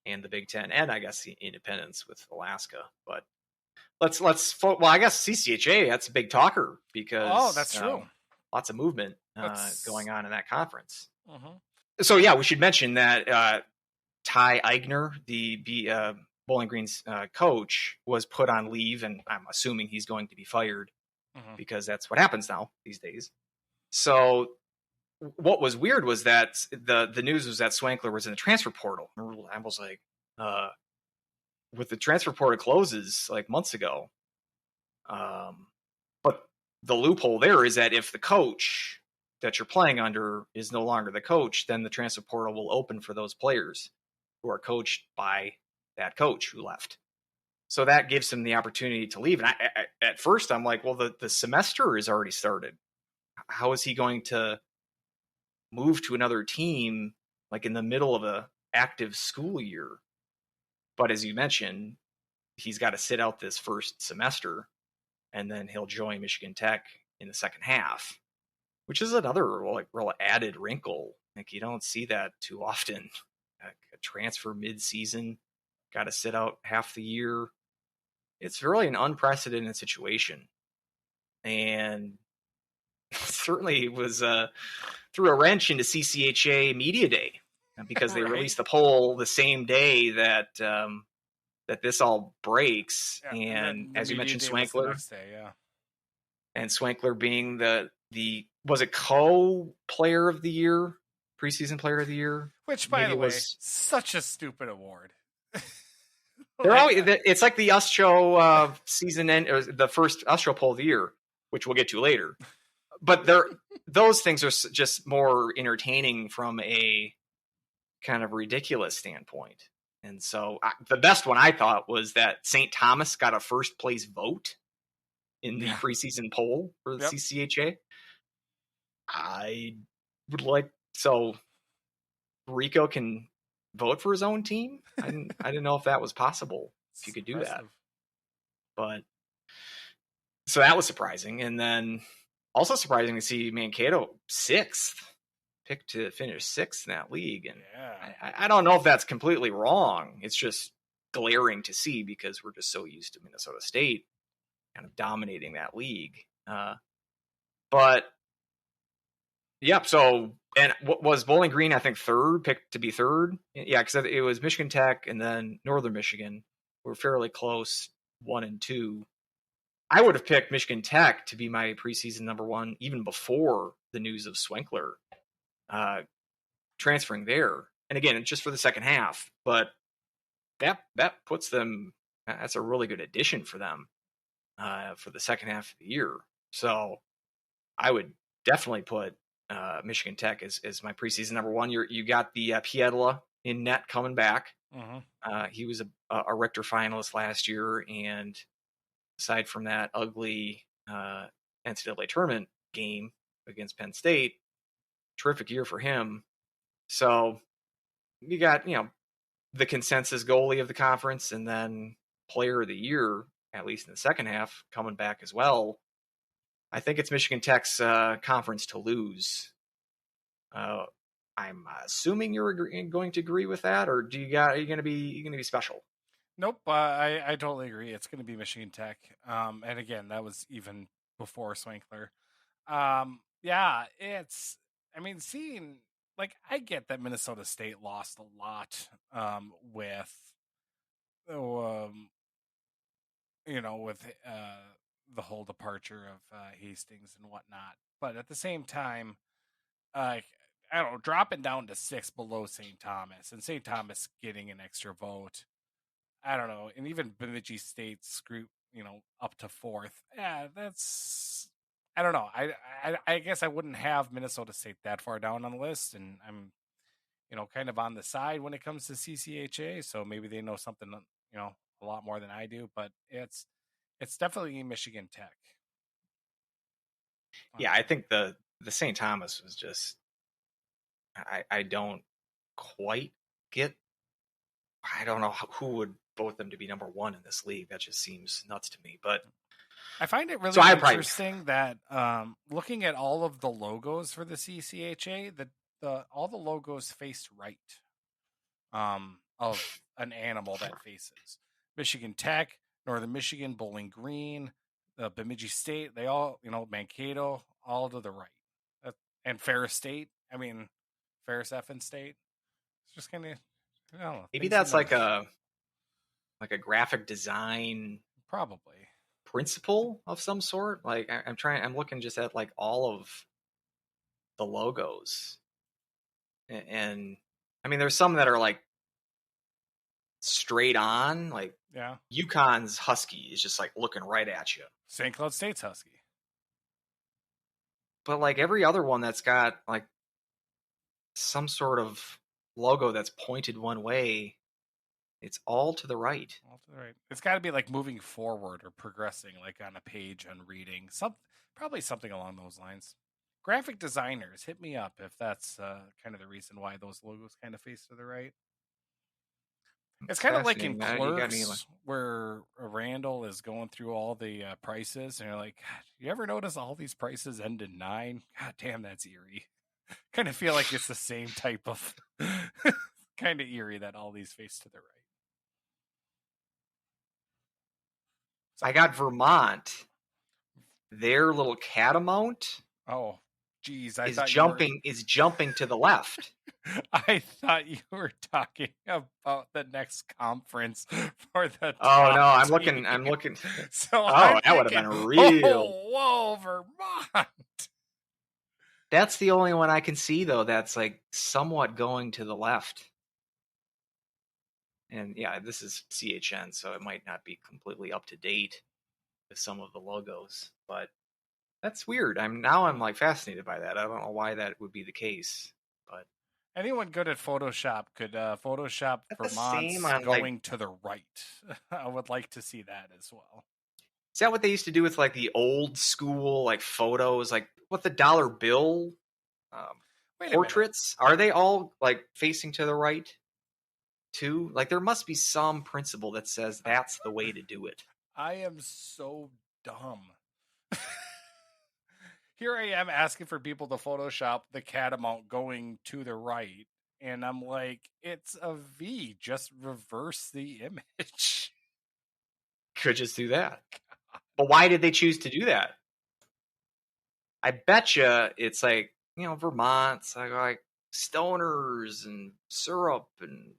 and the Big Ten, and I guess the independents with Alaska. But Well, I guess CCHA, that's a big talker because that's true. Lots of movement going on in that conference. Mm-hmm. So yeah, we should mention that Ty Eigner, the Bowling Green's coach, was put on leave, and I'm assuming he's going to be fired because that's what happens now these days. So what was weird was that the news was that Swankler was in the transfer portal. I was like, with the transfer portal closes like months ago. But the loophole there is that if the coach that you're playing under is no longer the coach, then the transfer portal will open for those players who are coached by that coach who left. So that gives him the opportunity to leave. And at first I'm like, well, the semester is already started. How is he going to move to another team like in the middle of a active school year? But as you mentioned, he's got to sit out this first semester, and then he'll join Michigan Tech in the second half, which is another like real added wrinkle. Like you don't see that too often. A transfer mid-season, got to sit out half the year. It's really an unprecedented situation, and certainly was threw a wrench into CCHA Media Day because they released the poll the same day that that this all breaks. Yeah, and as you mentioned, Swankler, and Swankler being the was it co-player of the year, preseason player of the year, which by the way, such a stupid award. They're always, it's like the US Show season end, or the first US Show poll of the year, which we'll get to later. But those things are just more entertaining from a kind of ridiculous standpoint. And so the best one I thought was that St. Thomas got a first place vote in the preseason poll for the CCHA. I would like, so Rico can vote for his own team. I didn't know if that was possible, if you could do that. But so that was surprising. And then also surprising to see Mankato picked to finish sixth in that league. And I don't know if that's completely wrong. It's just glaring to see because we're just so used to Minnesota State kind of dominating that league. But yep. So, and what was Bowling Green, I think picked to be third. Yeah. Cause it was Michigan Tech and then Northern Michigan were fairly close, 1 and 2. I would have picked Michigan Tech to be my preseason number one, even before the news of Swankler transferring there. And again, just for the second half, but that puts them, that's a really good addition for them for the second half of the year. So I would definitely put Michigan Tech as my preseason number one. You got the Piedla in net coming back. He was a Richter finalist last year, and aside from that ugly NCAA tournament game against Penn State, terrific year for him. So you got, the consensus goalie of the conference and then player of the year, at least in the second half, coming back as well. I think it's Michigan Tech's conference to lose. I'm assuming you're going to agree with that, or are you going to be special? Nope, I totally agree. It's going to be Michigan Tech, and again, that was even before Swankler. Seeing, like, I get that Minnesota State lost a lot with the whole departure of Hastings and whatnot, but at the same time, I don't know, dropping down to 6 below St. Thomas, and St. Thomas getting an extra vote. I don't know, and even Bemidji State's group, up to 4th. Yeah, that's, I don't know. I guess I wouldn't have Minnesota State that far down on the list, and I'm, kind of on the side when it comes to CCHA. So maybe they know something, a lot more than I do. But it's definitely Michigan Tech. Yeah, I think the St. Thomas was just, I don't quite get. I don't know who would vote them to be number one in this league. That just seems nuts to me. But I find it really interesting that looking at all of the logos for the CCHA, all the logos face right of an animal that faces. Michigan Tech, Northern Michigan, Bowling Green, Bemidji State, they all, Mankato, all to the right. And Ferris State, Ferris Effin State. It's just kind of, I don't know. Maybe that's like a graphic design probably principle of some sort. Like I'm looking just at like all of the logos, and there's some that are like straight on, like UConn's Husky is just like looking right at you. St. Cloud State's Husky. But like every other one that's got like some sort of logo that's pointed one way, it's all to the right. All to the right. It's got to be like moving forward or progressing, like on a page on reading. Probably something along those lines. Graphic designers, hit me up if that's kind of the reason why those logos kind of face to the right. It's kind of like in Clerks where Randall is going through all the prices, and you're like, God, you ever notice all these prices end in 9? God damn, that's eerie. Kind of feel like it's the same type of kind of eerie that all these face to the right. I got Vermont. Their little catamount. Oh, geez! Is jumping to the left. I thought you were talking about the next conference for the. Oh no, I'm looking. So that would have been real. Whoa, Vermont! That's the only one I can see though. That's like somewhat going to the left. And yeah, this is CHN, so it might not be completely up to date with some of the logos, but that's weird. I'm like fascinated by that. I don't know why that would be the case, but anyone good at Photoshop could Photoshop Vermont going to the right. I would like to see that as well. Is that what they used to do with like the old school like photos, like what the dollar bill portraits? Are they all like facing to the right too? Like there must be some principle that says that's the way to do it. I am so dumb. Here I am asking for people to Photoshop the catamount going to the right, and I'm like, it's a V. Just reverse the image. Could just do that. But why did they choose to do that? I bet you it's like, Vermont's like stoners and syrup and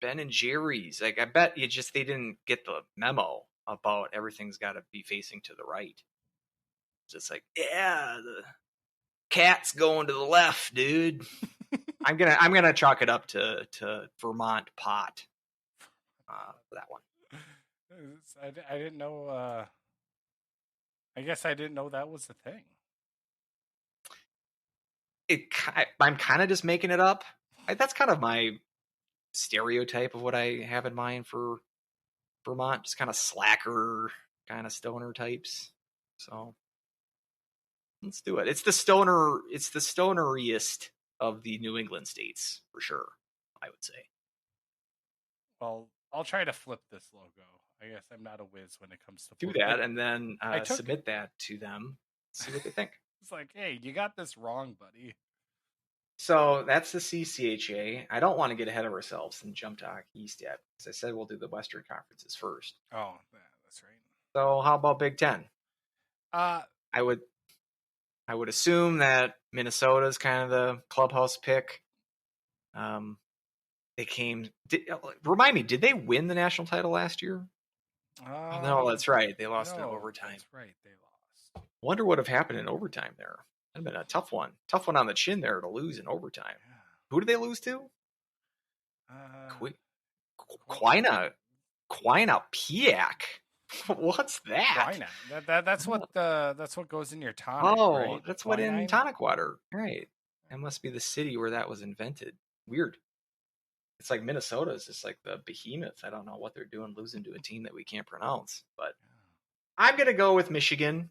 Ben and Jerry's. Like, I bet they didn't get the memo about everything's got to be facing to the right. It's just like, yeah, the cat's going to the left, dude. I'm gonna chalk it up to Vermont pot for that one. I didn't know. I guess I didn't know that was the thing. I'm kind of just making it up. That's kind of my stereotype of what I have in mind for Vermont, just kind of slacker, kind of stoner types. So let's do it. It's the stoneriest of the New England states for sure, I would say. Well, I'll try to flip this logo. I guess I'm not a whiz when it comes to do that, and then submit that to them. See what they think. It's like, hey, you got this wrong, buddy. So that's the CCHA. I don't want to get ahead of ourselves and jump to Hockey East yet, because I said we'll do the Western conferences first. Oh, yeah, that's right. So how about Big Ten? I would assume that Minnesota's kind of the clubhouse pick. They came. Remind me, did they win the national title last year? No, that's right. They lost in overtime. That's right. They lost. Wonder what have happened in overtime there. That'd been a tough one. Tough one on the chin there to lose in overtime. Yeah. Who did they lose to? Quina Piak. What's that? Quinine. That's what goes in your tonic. Oh, right? That's what in tonic water. Right. That must be the city where that was invented. Weird. It's like Minnesota's just like the behemoth. I don't know what they're doing losing to a team that we can't pronounce. But I'm going to go with Michigan.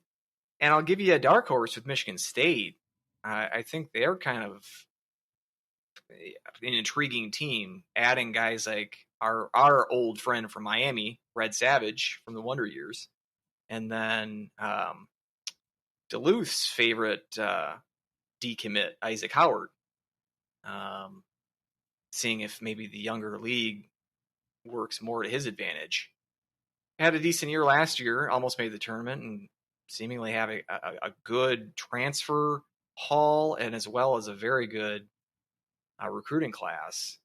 And I'll give you a dark horse with Michigan State. I think they're kind of an intriguing team, adding guys like our old friend from Miami, Red Savage from the Wonder Years, and then Duluth's favorite decommit, Isaac Howard. Seeing if maybe the younger league works more to his advantage. had a decent year last year, almost made the tournament, and seemingly have a good transfer haul and as well as a very good recruiting class.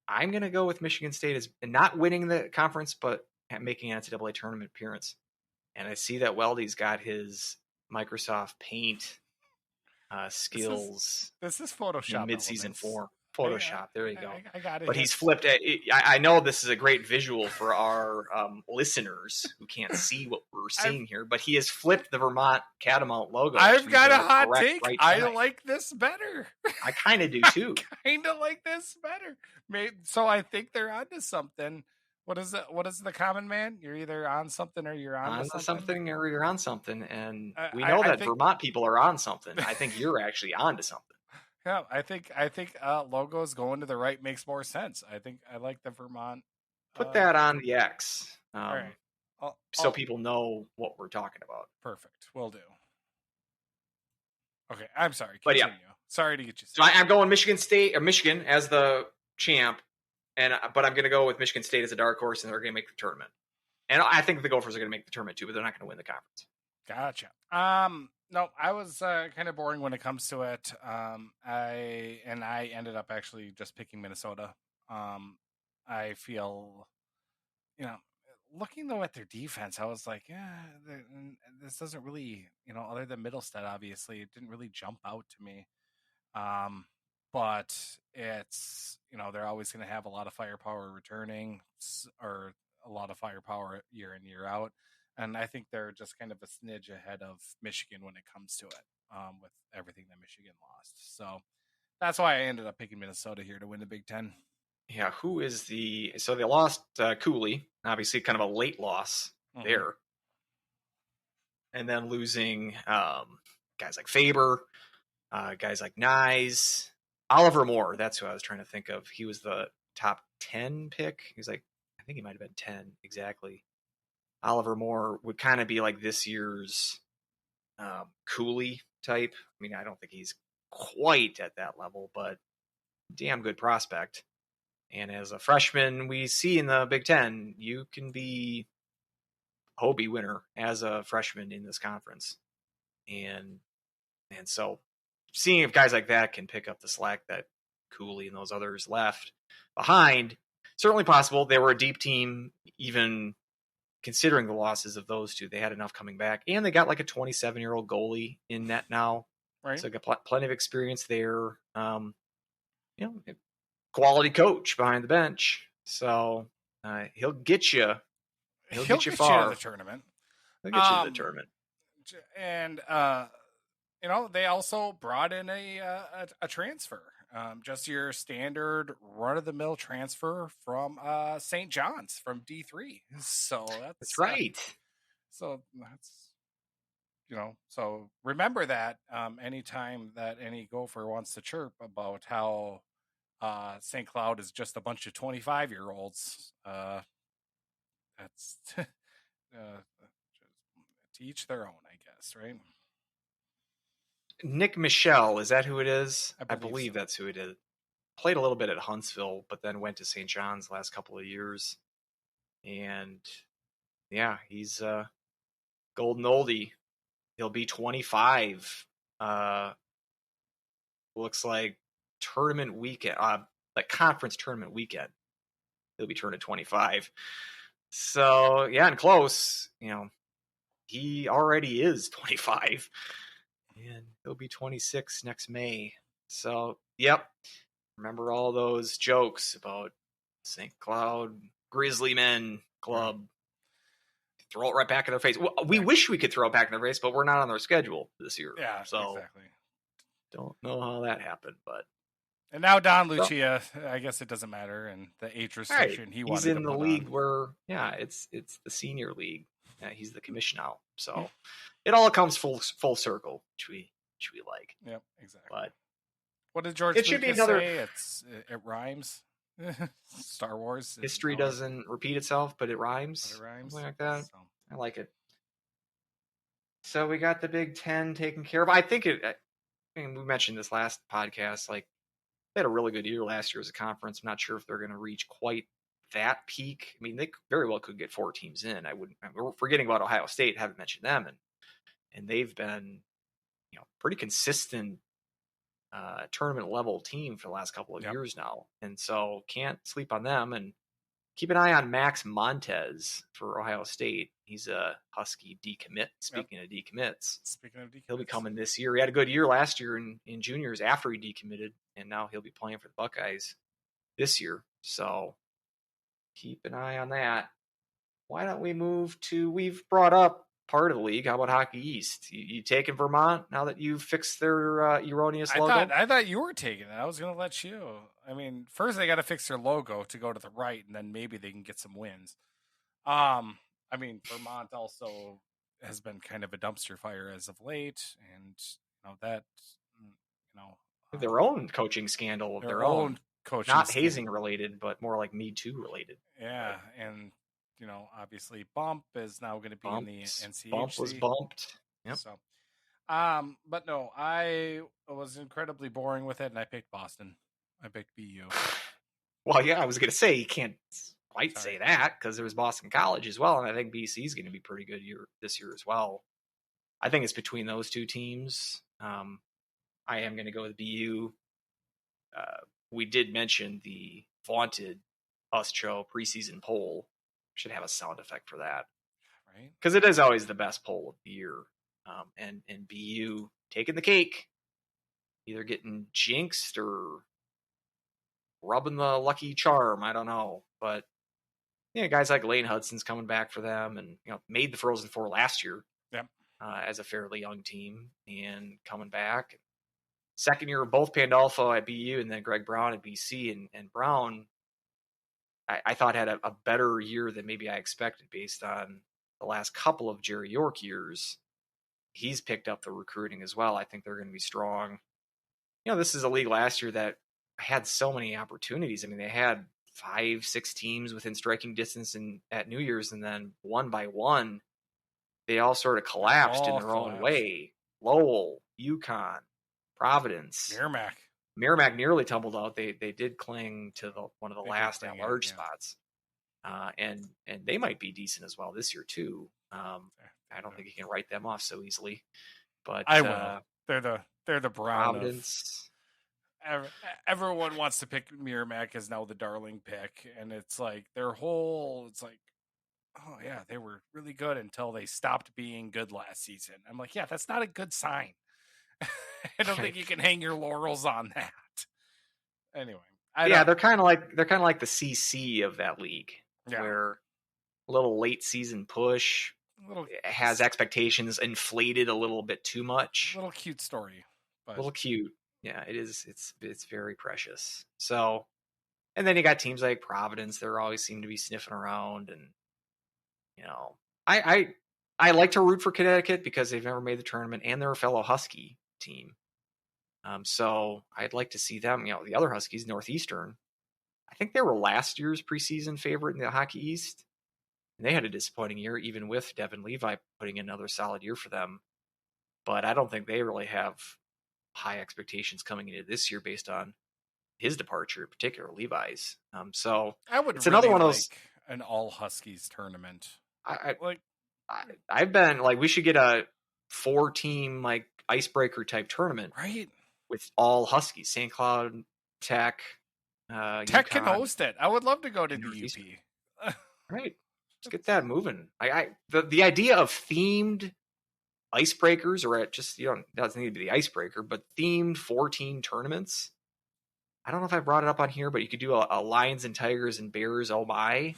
I'm going to go with Michigan State as not winning the conference, but making an NCAA tournament appearance. And I see that Weldie's got his Microsoft Paint skills. This is Photoshop. Mid-season form. Photoshop. There you go. I got it. But he's flipped. I know this is a great visual for our listeners who can't see what we're seeing here, but he has flipped the Vermont Catamount logo. I've got a hot take. I like this better. I kind of do too. Kind of like this better. So I think they're onto something. What is the common man? You're either on something or you're on something or you're on something. And we know that Vermont people are on something. I think you're actually onto something. Yeah, I think logos going to the right makes more sense. I like the Vermont. Put that on the X. All right. So people know what we're talking about. Perfect. Will do. Okay, I'm sorry. Continue. But yeah, sorry to get you. So I'm going Michigan State or Michigan as the champ, but I'm going to go with Michigan State as a dark horse, and they're going to make the tournament. And I think the Gophers are going to make the tournament too, but they're not going to win the conference. Gotcha. No, I was kind of boring when it comes to it. I ended up actually just picking Minnesota. I feel, looking though at their defense, I was like, yeah, this doesn't really, other than Middlestead, obviously, it didn't really jump out to me. But it's, they're always going to have a lot of firepower returning, or a lot of firepower year in, year out. And I think they're just kind of a smidge ahead of Michigan when it comes to it, with everything that Michigan lost. So that's why I ended up picking Minnesota here to win the Big Ten. Yeah, so they lost Cooley, obviously kind of a late loss there. And then losing guys like Faber, guys like Nyes, Oliver Moore. That's who I was trying to think of. He was the top 10 pick. He was I think he might have been 10 exactly. Oliver Moore would kind of be like this year's Cooley type. I mean, I don't think he's quite at that level, but damn good prospect. And as a freshman, we see in the Big Ten, you can be Hobie winner as a freshman in this conference. And so seeing if guys like that can pick up the slack that Cooley and those others left behind, certainly possible. They were a deep team, even considering the losses of those two. They had enough coming back, and they got like a 27-year-old goalie in net now. Right. So got plenty of experience there. Quality coach behind the bench. So he'll get you. He'll get you far. To the tournament. He'll get you to the tournament. And they also brought in a transfer. Just your standard run-of-the-mill transfer from St. John's from D3. So that's right. So that's, so remember that anytime that any Gopher wants to chirp about how St. Cloud is just a bunch of 25-year-olds, that's to each their own, I guess, right? Nick Michelle, is that who it is? I believe so. That's who it is. Played a little bit at Huntsville, but then went to St. John's the last couple of years. And yeah, he's golden oldie. He'll be 25. Looks like tournament weekend, like conference tournament weekend. He'll be turning 25. So yeah, and close. He already is 25. And he'll be 26 next May. So, yep. Remember all those jokes about St. Cloud Grizzly Men Club. Throw it right back in their face. Well, we wish we could throw it back in their face, but we're not on their schedule this year. Yeah, so exactly. Don't know how that happened, but. And now Don Lucia, I guess it doesn't matter, and the age restriction right. he wanted to put on. He's in the league where, it's the senior league. He's the commission now, so it all comes full circle, which we like. Yep, exactly. But what did George Lucas say? It rhymes. Star Wars history doesn't repeat itself, but it rhymes. Something like that. So. I like it. So we got the Big Ten taken care of. I think we mentioned this last podcast. Like they had a really good year last year as a conference. I'm not sure if they're going to reach quite that peak. I mean, they very well could get 4 teams in. We're forgetting about Ohio State. Haven't mentioned them, and they've been, pretty consistent tournament level team for the last couple of years now, and so can't sleep on them. And keep an eye on Max Montez for Ohio State. He's a Husky decommit. Speaking of decommits, he'll be coming this year. He had a good year last year in juniors after he decommitted, and now he'll be playing for the Buckeyes this year. So keep an eye on that. Why don't we move to, we've brought up part of the league. How about Hockey East? You taking Vermont now that you've fixed their erroneous logo? I thought you were taking it. I was going to let you. I mean, first they got to fix their logo to go to the right, and then maybe they can get some wins. I mean, Vermont also has been kind of a dumpster fire as of late, and their own coaching scandal of their own coaching, not hazing related, but more like Me Too related. Yeah, and obviously Bump is now going to be in the NCHC. Bump was bumped. Yep. So, but no, I was incredibly boring with it, and I picked Boston. I picked BU. Well, yeah, I was going to say you can't quite say that because there was Boston College as well, and I think BC is going to be pretty good this year as well. I think it's between those two teams. I am going to go with BU. We did mention the vaunted Us Show preseason poll. Should have a sound effect for that, right? Because it is always the best poll of the year. And BU taking the cake, either getting jinxed or rubbing the lucky charm. I don't know, but guys like Lane Hudson's coming back for them, and made the Frozen Four last year. Yep. As a fairly young team and coming back. Second year of both Pandolfo at BU and then Greg Brown at BC, and Brown, I thought had a better year than maybe I expected based on the last couple of Jerry York years. He's picked up the recruiting as well. I think they're going to be strong. This is a league last year that had so many opportunities. I mean, they had 5-6 teams within striking distance at New Year's, and then one by one, they all sort of collapsed in their own way. Lowell, UConn, Providence, Merrimack nearly tumbled out. They did cling to one of the last at-large spots, and they might be decent as well this year too. I don't think you can write them off so easily, but I will. They're the Brown Providence. Everyone wants to pick Merrimack as now the darling pick, and it's like it's like, oh yeah, they were really good until they stopped being good last season. I'm like, yeah, that's not a good sign. I don't think you can hang your laurels on that. Anyway, they're kind of like the CC of that league, where a little late season push has expectations inflated a little bit too much. A little cute story, but a little cute. Yeah, it is. It's very precious. So, and then you got teams like Providence. They always seem to be sniffing around, and I like to root for Connecticut because they've never made the tournament and they're a fellow Husky team. So I'd like to see them. The other Huskies, Northeastern, I think they were last year's preseason favorite in the Hockey East, and they had a disappointing year, even with Devin Levi putting in another solid year for them. But I don't think they really have high expectations coming into this year based on his departure, in particular Levi's. So I would. It's another one of those an all Huskies tournament. I've been like, we should get a 4-team like icebreaker type tournament, right? With all Huskies, St. Cloud, Tech. Tech UConn, can host it. I would love to go to the UP. Right, let's get that moving. The idea of themed icebreakers, or just doesn't need to be the icebreaker, but themed 4-team tournaments. I don't know if I brought it up on here, but you could do a Lions and Tigers and Bears. Oh my.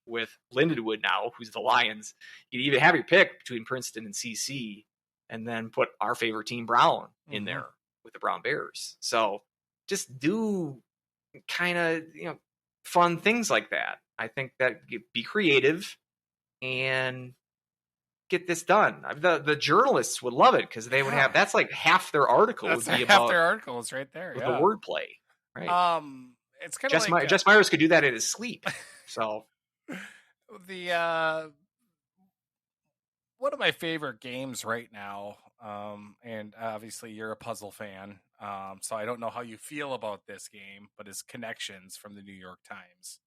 With Lindenwood now, who's the Lions. You'd even have your pick between Princeton and CC, and then put our favorite team, Brown, in there with the Brown Bears. So just do kind of fun things like that. I think that be creative and get this done. The journalists would love it because they would have, that's like half their article. That's would be half about their articles right there. With the wordplay, right? It's kind of Jess Myers could do that in his sleep. So. One of my favorite games right now, and obviously you're a puzzle fan, so I don't know how you feel about this game, but is Connections from the New York Times.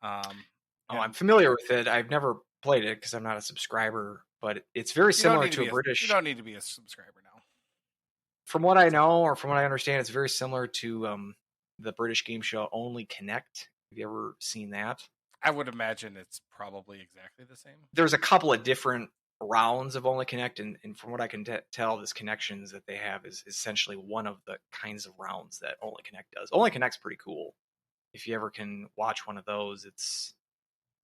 I'm familiar with it. I've never played it because I'm not a subscriber, but it's very similar to a British. You don't need to be a subscriber now. From what I know, or from what I understand, it's very similar to the British game show Only Connect. Have you ever seen that? I would imagine it's probably exactly the same. There's a couple of different rounds of Only Connect, and from what I can tell, this connections that they have is essentially one of the kinds of rounds that Only Connect does. Only Connect's pretty cool. If you ever can watch one of those, it's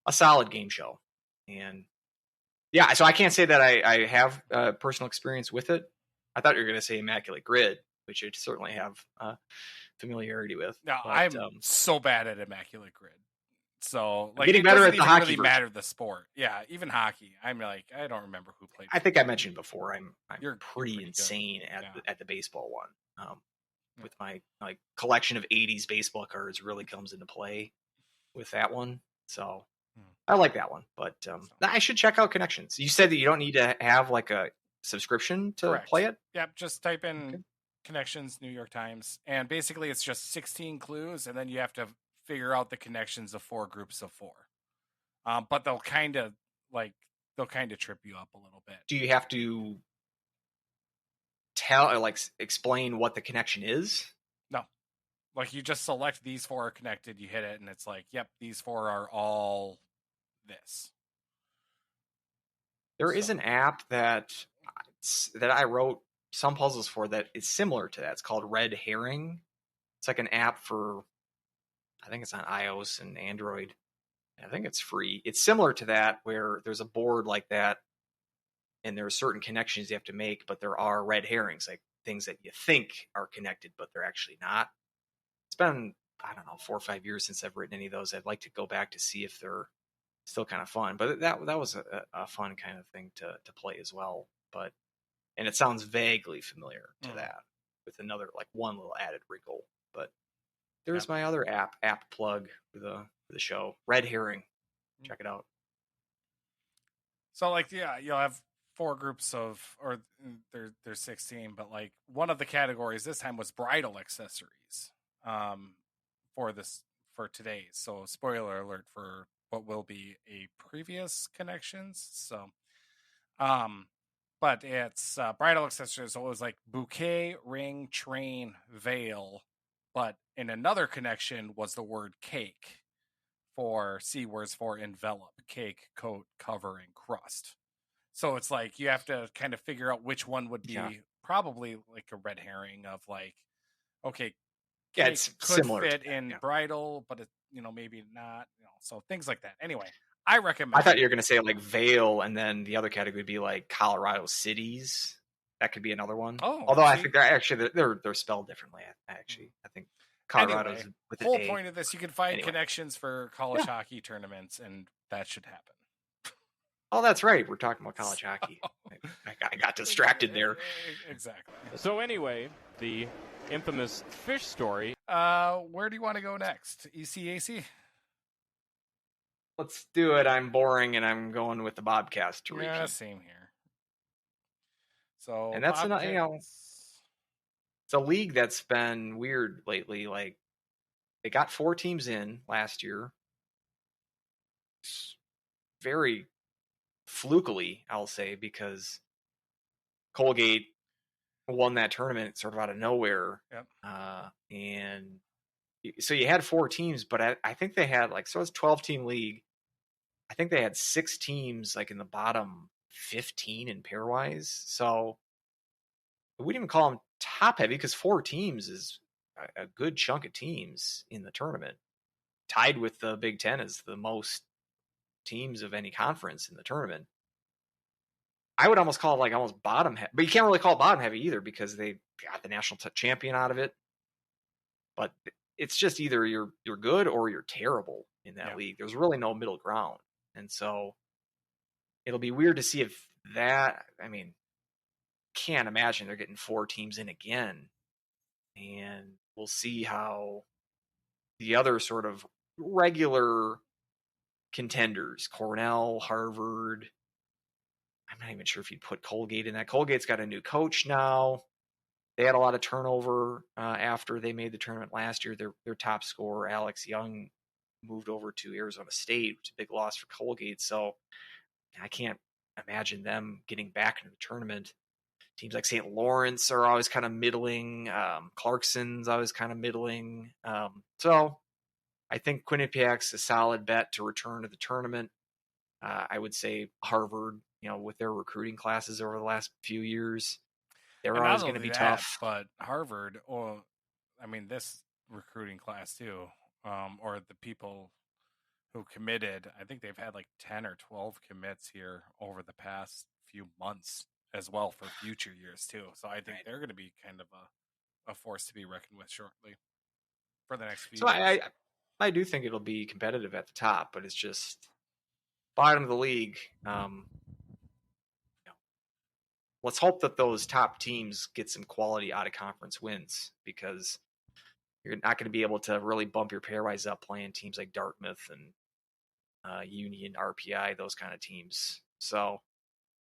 a solid game show. And yeah, so I can't say that I have personal experience with it. I thought you were going to say Immaculate Grid, which you certainly have familiarity with. No, I'm so bad at Immaculate Grid. So like getting better at the hockey. Really matter the sport. Yeah, even hockey. I'm like, I don't remember who played. I think I mentioned before. You're pretty insane good. at the baseball one. With my collection of '80s baseball cards, really comes into play with that one. So I like that one. But I should check out Connections. You said that you don't need to have like a subscription to play it. Yep, just type in Connections New York Times, and basically it's just 16 clues, and then you have to figure out the connections of 4 groups of 4. But they'll kind of trip you up a little bit. Do you have to explain what the connection is? No, like you just select these 4 are connected, you hit it, and it's like, yep, these 4 are all this. There is an app that I wrote some puzzles for that is similar to that. It's called Red Herring. It's like an app for, I think it's on iOS and Android. I think it's free. It's similar to that, where there's a board like that, and there are certain connections you have to make, but there are red herrings, like things that you think are connected, but they're actually not. It's been, I don't know, 4 or 5 years since I've written any of those. I'd like to go back to see if they're still kind of fun. But that was a fun kind of thing to play as well. And it sounds vaguely familiar to that, with another one little added wrinkle. But there's my other app plug for the show, Red Herring. Check it out. So you'll have 4 groups or there's 16, but one of the categories this time was bridal accessories for today's. So spoiler alert for what will be a previous Connections. So but it's bridal accessories. So it was like bouquet, ring, train, veil, but in another connection was the word cake. For C words for envelop, cake, coat, cover, and crust. So it's like you have to kind of figure out which one would be probably like a red herring of okay, cake it's could similar fit in bridal, but it, maybe not. So things like that. Anyway, I recommend. I thought you were going to say veil, and then the other category would be Colorado cities. That could be another one. Oh, although I think they're spelled differently. Actually, I think. Colorado's anyway, with the whole point of this, you can find connections for college Yeah. hockey tournaments, and that should happen. Oh, that's right. We're talking about college hockey. I got distracted there. Exactly. So anyway, the infamous fish story. Where do you want to go next? ECAC? Let's do it. I'm boring, and I'm going with the Bobcats to Yeah, repeat. same here. So, And that's Bobcats. it's a league that's been weird lately. They got 4 teams in last year. Very flukily, I'll say, because Colgate won that tournament sort of out of nowhere. Yep. And so you had 4 teams, but I think they had so it's a 12-team league. I think they had 6 teams in the bottom 15 in pairwise. So we wouldn't even call them top heavy because 4 teams is a good chunk of teams in the tournament. Tied with the Big Ten as the most teams of any conference in the tournament. I would almost call it almost bottom heavy, but you can't really call it bottom heavy either because they got the national champion out of it. But it's just either you're good or you're terrible in that league. There's really no middle ground. And so it'll be weird to see if that, can't imagine they're getting 4 teams in again. And we'll see how the other sort of regular contenders, Cornell, Harvard, I'm not even sure if you'd put Colgate in that. Colgate's got a new coach now. They had a lot of turnover after they made the tournament last year. Their top scorer, Alex Young, moved over to Arizona State, which is a big loss for Colgate. So I can't imagine them getting back into the tournament. Teams like St. Lawrence are always kind of middling. Clarkson's always kind of middling. So I think Quinnipiac's a solid bet to return to the tournament. I would say Harvard, with their recruiting classes over the last few years, they're And always not going to only be that, tough. but Harvard, this recruiting class too, or the people who committed, I think they've had like 10 or 12 commits here over the past few months as well for future years too. So I think they're going to be kind of a force to be reckoned with shortly for the next few So years. I do think it'll be competitive at the top, but it's just bottom of the league. Let's hope that those top teams get some quality out of conference wins, because you're not going to be able to really bump your pairwise up playing teams like Dartmouth and Union, RPI, those kind of teams. So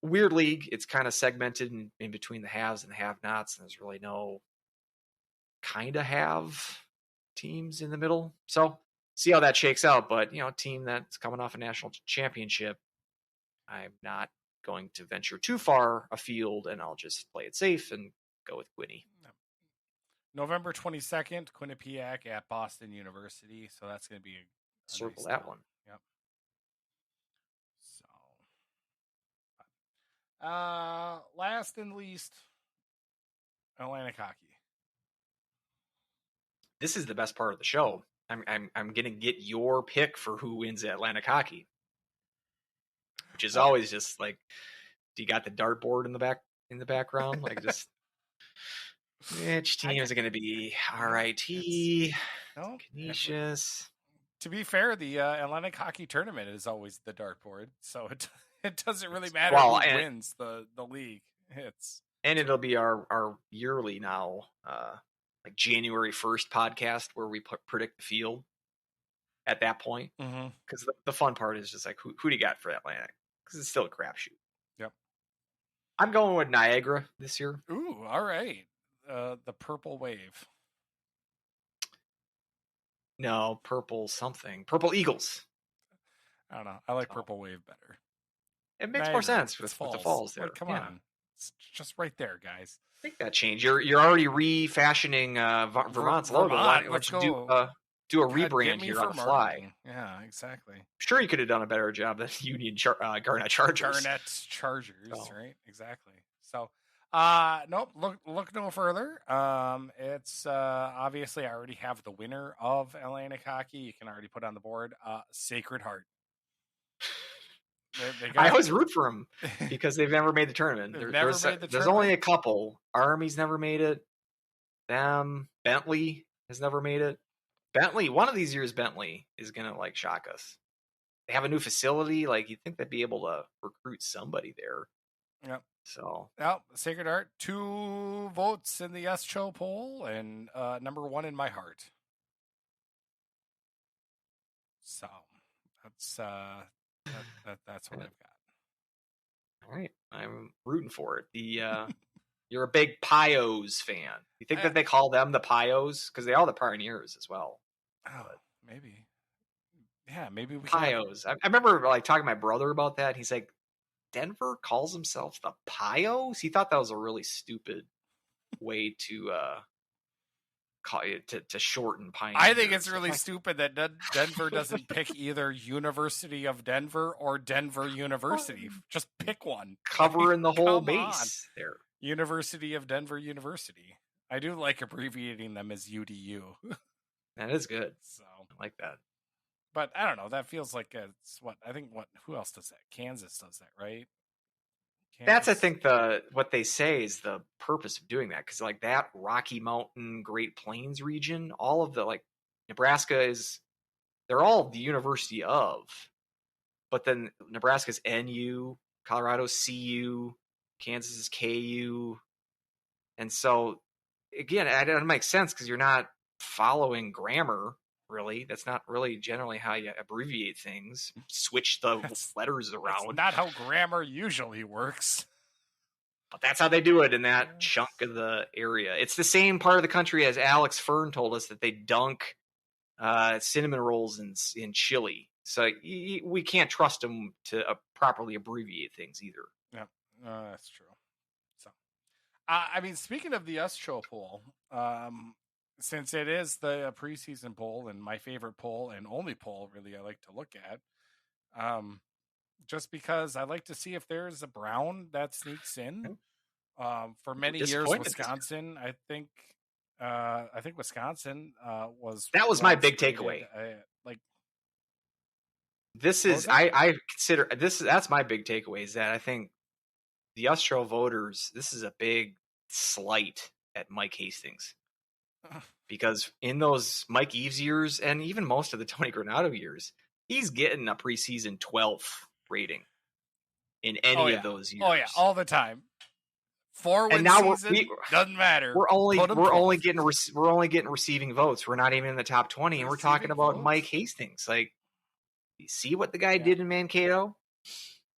weird league. It's kind of segmented in between the haves and the have-nots, and there's really no kind of have teams in the middle. So see how that shakes out. But, team that's coming off a national championship, I'm not going to venture too far afield, and I'll just play it safe and go with Quinny. November 22nd, Quinnipiac at Boston University. So that's going to be a Circle nice that one. Yep. So, last and least, Atlantic hockey. This is the best part of the show. I'm going to get your pick for who wins Atlantic hockey, which is always just like, do you got the dartboard in the background? Like, just which team is it going to be? RIT, Canisius. To be fair, the Atlantic hockey tournament is always the dartboard, so it doesn't really matter who wins the league. It'll be our yearly now, like January 1st podcast where we predict the field at that point. Because the fun part is just like, who do you got for Atlantic? Because it's still a crapshoot. Yep. I'm going with Niagara this year. Ooh, all right. The Purple Wave. No, Purple something. Purple Eagles. I don't know. I like Purple Wave better. It makes more sense with the falls there. Like, come on. It's just right there, guys. Make that change. You're already refashioning Vermont's logo. Why don't you do a rebrand here on the fly? Yeah, exactly. I'm sure you could have done a better job than Union Garnet Chargers. Garnet Chargers, right? Exactly. So, nope. Look no further. It's obviously I already have the winner of Atlantic hockey. You can already put on the board. Sacred Heart. I always root for them because they've never made the tournament. There's only a couple. Army's never made it. Bentley has never made it. Bentley, one of these years, Bentley is gonna shock us. They have a new facility. You'd think they'd be able to recruit somebody there. Yep. So, Sacred Heart, 2 votes in the SCHO poll, and number 1 in my heart. So that's that's what I've got. All right, I'm rooting for it. You're a big Pios fan. You think that they call them the Pios because they are the Pioneers as well? Oh, maybe. Yeah, maybe we Pios. I remember talking to my brother about that. He's like, Denver calls himself the Pios. He thought that was a really stupid way to call it to shorten Pioneers. I think it's really stupid that Denver doesn't pick either University of Denver or Denver University. Just pick one. Covering the whole base there. University of Denver University. I do like abbreviating them as UDU. That is good. So I like that. But I don't know. That feels like who else does that? Kansas does that, right? That's, I think, what they say is the purpose of doing that. Because that Rocky Mountain, Great Plains region, all of the Nebraska they're all the University of. But then Nebraska's NU, Colorado's CU, Kansas is KU. And so, again, it doesn't make sense because you're not following grammar, really. That's not really generally how you abbreviate things. Switch the letters around. That's not how grammar usually works. But that's how they do it in that chunk of the area. It's the same part of the country as Alex Fern told us that they dunk cinnamon rolls in chili. So we can't trust them to properly abbreviate things either. Yeah, that's true. So, I mean, speaking of the Ustro poll, since it is the preseason poll and my favorite poll and only poll really I like to look at, just because I like to see if there's a Brown that sneaks in. For many years, Wisconsin, I think Wisconsin was. That was my big takeaway. This is I consider that's my big takeaway is that I think the Ustro voters, this is a big slight at Mike Hastings. Because in those Mike Eves years and even most of the Tony Granato years, he's getting a preseason 12th rating in any of those years. Oh yeah, all the time. 4-win season doesn't matter. We're only getting receiving votes. We're not even in the top 20, and we're talking about votes. Mike Hastings. Like, you see what the guy did in Mankato?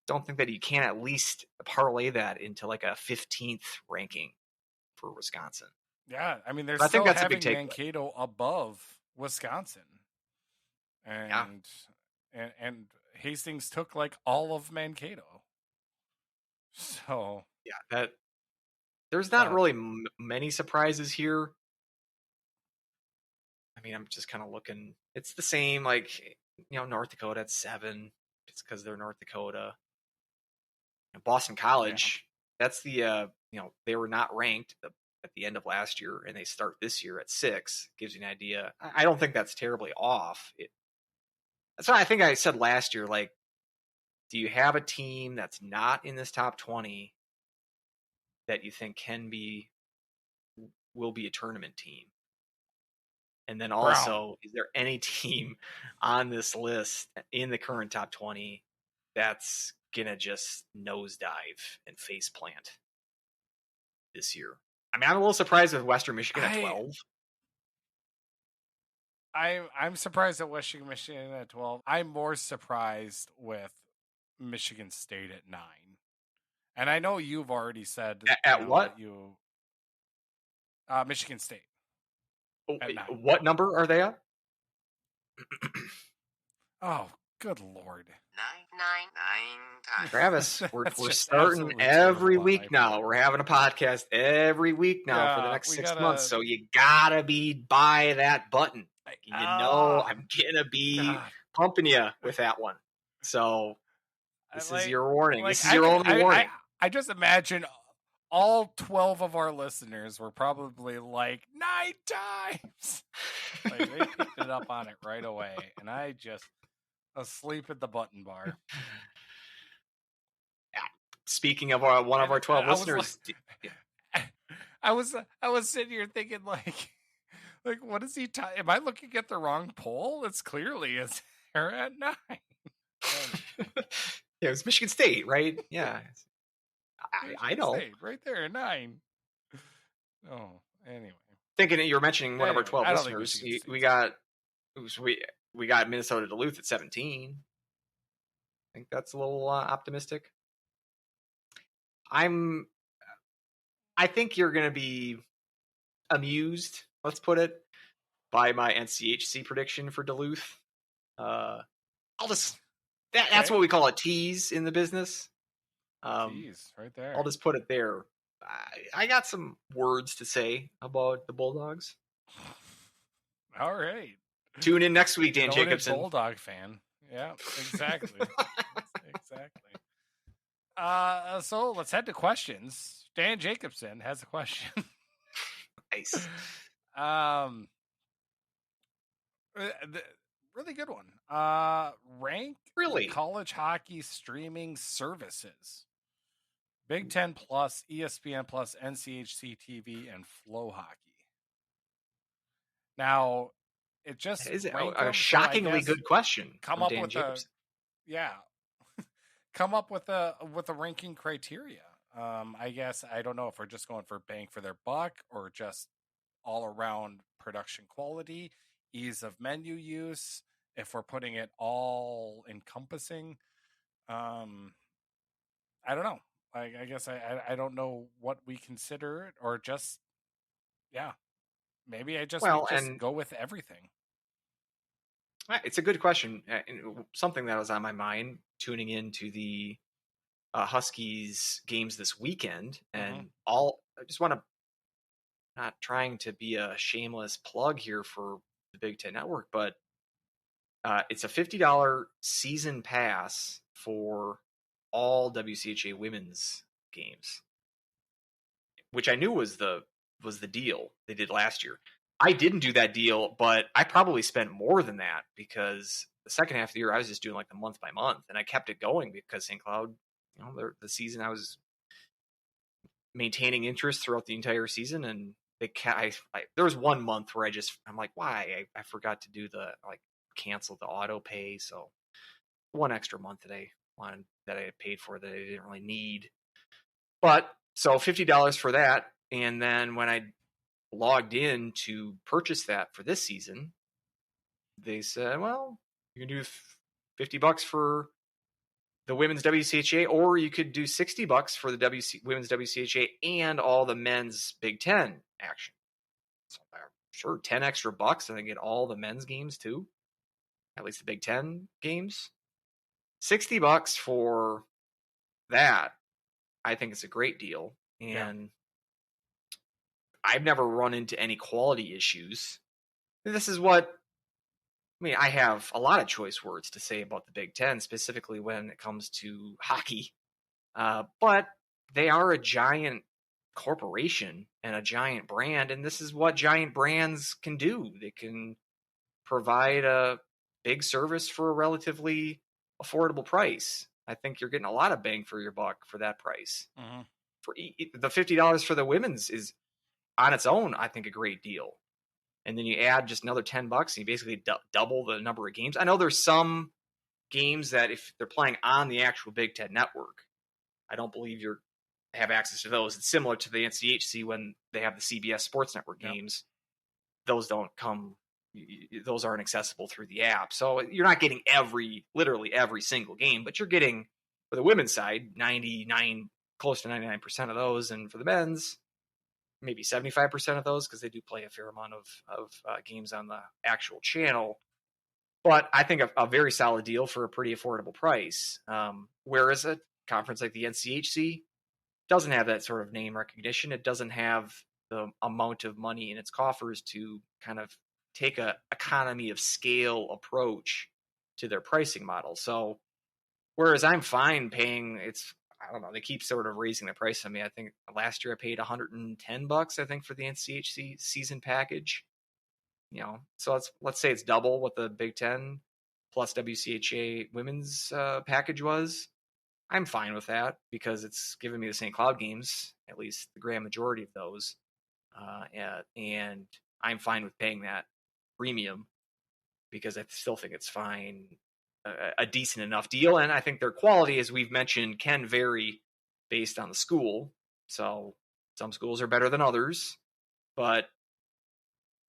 Don't think that you can at least parlay that into like a 15th ranking for Wisconsin. Yeah, I mean, I think that's having Mankato above Wisconsin, and Hastings took like all of Mankato. So yeah, there's not really many surprises here. I mean, I'm just kind of looking. It's the same, like, North Dakota at 7. It's because they're North Dakota. Boston College, that's the they were not ranked at the end of last year, and they start this year at 6. Gives you an idea. I don't think that's terribly off. That's what I think I said last year. Like, do you have a team that's not in this top 20 that you think will be a tournament team? And then also, is there any team on this list in the current top 20 that's gonna just nosedive and faceplant this year? I mean, I'm a little surprised with Western Michigan at 12. I'm surprised at Western Michigan at 12. I'm more surprised with Michigan State at 9. And I know you've already said at what? Michigan State. What number are they at? Oh, good Lord. 9 Travis, we're starting every week now. We're having a podcast every week now for the next 6 months. So you gotta be by that button. I'm gonna be pumping you with that one. So this is your warning. This is your only warning. I just imagine all 12 of our listeners were probably like 9 times. Like, they picked it up on it right away, and I just asleep at the button bar. Yeah. Speaking of one of our 12 listeners, I was sitting here thinking like what is he? Am I looking at the wrong poll? It's clearly they're at 9. Yeah, it was Michigan State, right? Yeah. I know. Right there, 9. Oh, anyway. Thinking that you were mentioning one of our 12 listeners, we got Minnesota Duluth at 17. I think that's a little optimistic. I think you're going to be amused, let's put it, by my NCHC prediction for Duluth. That's what we call a tease in the business. Tease, right there. I'll just put it there. I got some words to say about the Bulldogs. All right. Tune in next week, Dan Jacobson. Bulldog fan. Yeah, exactly. Exactly. So let's head to questions. Dan Jacobson has a question. Nice. Really good one. Rank college hockey streaming services. Big Ten Plus, ESPN Plus, NCHC TV, and Flow Hockey. Now, it just is a shockingly good question. Come up with come up with a ranking criteria. I guess I don't know if we're just going for bang for their buck or just all around production quality, ease of menu use. If we're putting it all encompassing, I don't know. I guess I don't know what we consider it, or just maybe I just go with everything. It's a good question. And something that was on my mind tuning into the Huskies games this weekend, and I just want to, not trying to be a shameless plug here for the Big Ten Network, but it's a $50 season pass for all WCHA women's games, which I knew was the deal they did last year. I didn't do that deal, but I probably spent more than that because the second half of the year I was just doing like the month by month, and I kept it going because St. Cloud, the season I was maintaining interest throughout the entire season, and there was 1 month where I'm like, why? I forgot to do the cancel the auto pay, so one extra month that I had paid for that I didn't really need. But so $50 for that, and then when I logged in to purchase that for this season, they said, well, you can do $50 for the women's WCHA, or you could do $60 for the women's WCHA and all the men's Big Ten action. So sure, 10 extra bucks, and I get all the men's games too, at least the Big Ten games. $60 for that, I think it's a great deal, and I've never run into any quality issues. This is what I have a lot of choice words to say about the Big Ten, specifically when it comes to hockey. But they are a giant corporation and a giant brand, and this is what giant brands can do. They can provide a big service for a relatively affordable price. I think you're getting a lot of bang for your buck for that price. For the $50 for the women's is on its own, I think, a great deal. And then you add just another $10 and you basically double the number of games. I know there's some games that if they're playing on the actual Big Ten Network, I don't believe you have access to those. It's similar to the NCHC when they have the CBS Sports Network games. Those don't come, those aren't accessible through the app. So you're not getting literally every single game, but you're getting, for the women's side, close to 99% of those. And for the men's, maybe 75% of those, because they do play a fair amount of games on the actual channel. But I think a very solid deal for a pretty affordable price. Whereas a conference like the NCHC doesn't have that sort of name recognition. It doesn't have the amount of money in its coffers to kind of take a economy of scale approach to their pricing model. So whereas I'm fine paying, I don't know, they keep sort of raising the price on me. I think last year I paid $110, I think, for the NCHC season package. So let's say it's double what the Big Ten plus WCHA women's package was. I'm fine with that because it's giving me the St. Cloud games, at least the grand majority of those. And I'm fine with paying that premium because I still think it's fine, a decent enough deal. And I think their quality, as we've mentioned, can vary based on the school. So some schools are better than others, but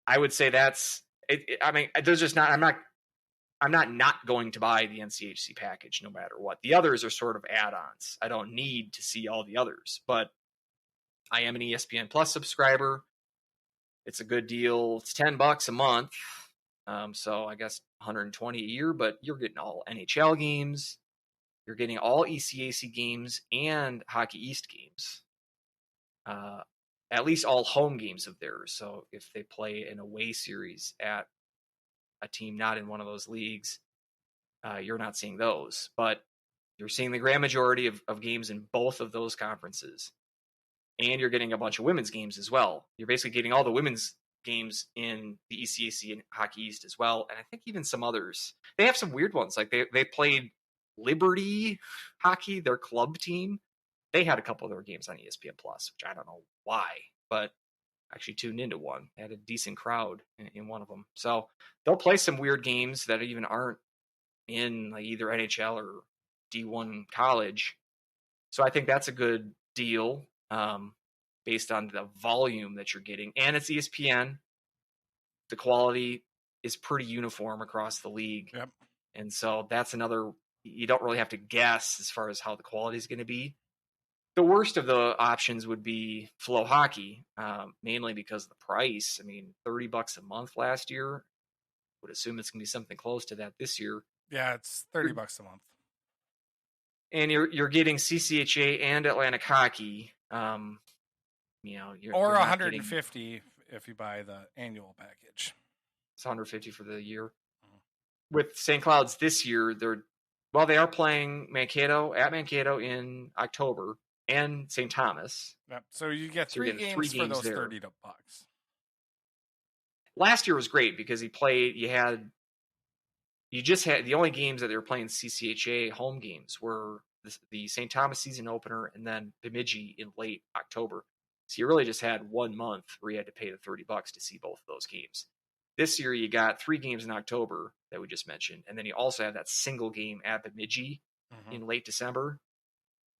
I would say that's it. I mean, there's just not, I'm not going to buy the NCHC package no matter what. The others are sort of add-ons. I don't need to see all the others, but I am an ESPN Plus subscriber. It's a good deal. It's $10 a month. So I guess 120 a year, but you're getting all NHL games. You're getting all ECAC games and Hockey East games. At least all home games of theirs. So if they play an away series at a team not in one of those leagues, you're not seeing those. But you're seeing the grand majority of games in both of those conferences. And you're getting a bunch of women's games as well. You're basically getting all the women's games in the ECAC and Hockey East as well. And I think even some others. They have some weird ones. Like they played Liberty Hockey, their club team. They had a couple of their games on ESPN Plus, which I don't know why, but I actually tuned into one. They had a decent crowd in one of them. So they'll play some weird games that even aren't in like either NHL or D1 college. So I think that's a good deal based on the volume that you're getting. And it's ESPN. The quality is pretty uniform across the league. Yep. And so that's another, you don't really have to guess as far as how the quality is going to be. The worst of the options would be Flow Hockey, mainly because of the price. I mean, $30 a month last year. would assume it's going to be something close to that this year. Yeah, it's $30 a month. And you're getting CCHA and Atlantic hockey. You're Or not getting, $150 if you buy the annual package. it's $150 for the year. Mhm. With St. Cloud's this year, they are playing Mankato in October and St. Thomas. Yep. So you get So you're three getting games three for games those there. $30. Last year was great because the only games that they were playing CCHA home games were the St. Thomas season opener and then Bemidji in late October. So you really just had 1 month where you had to pay the $30 to see both of those games. This year you got 3 games in October that we just mentioned, and then you also have that single game at Bemidji in late December.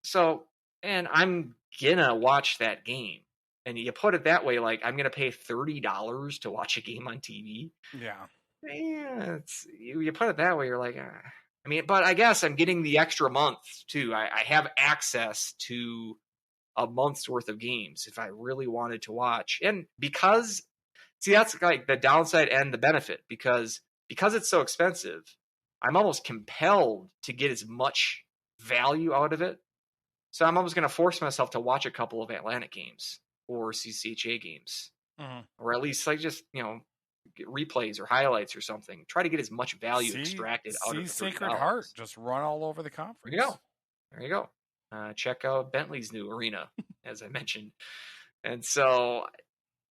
So, and I'm gonna watch that game. And you put it that way, like I'm gonna pay $30 to watch a game on TV. Yeah. Yeah, you put it that way, you're like, but I guess I'm getting the extra month too. I have access to a month's worth of games if I really wanted to watch. And because, see, that's like the downside and the benefit because it's so expensive, I'm almost compelled to get as much value out of it. So I'm almost going to force myself to watch a couple of Atlantic games or CCHA games, or at least like just, get replays or highlights or something. Try to get as much value extracted out of the Sacred $30. Heart. Just run all over the conference. There you go. Check out Bentley's new arena, as I mentioned. And so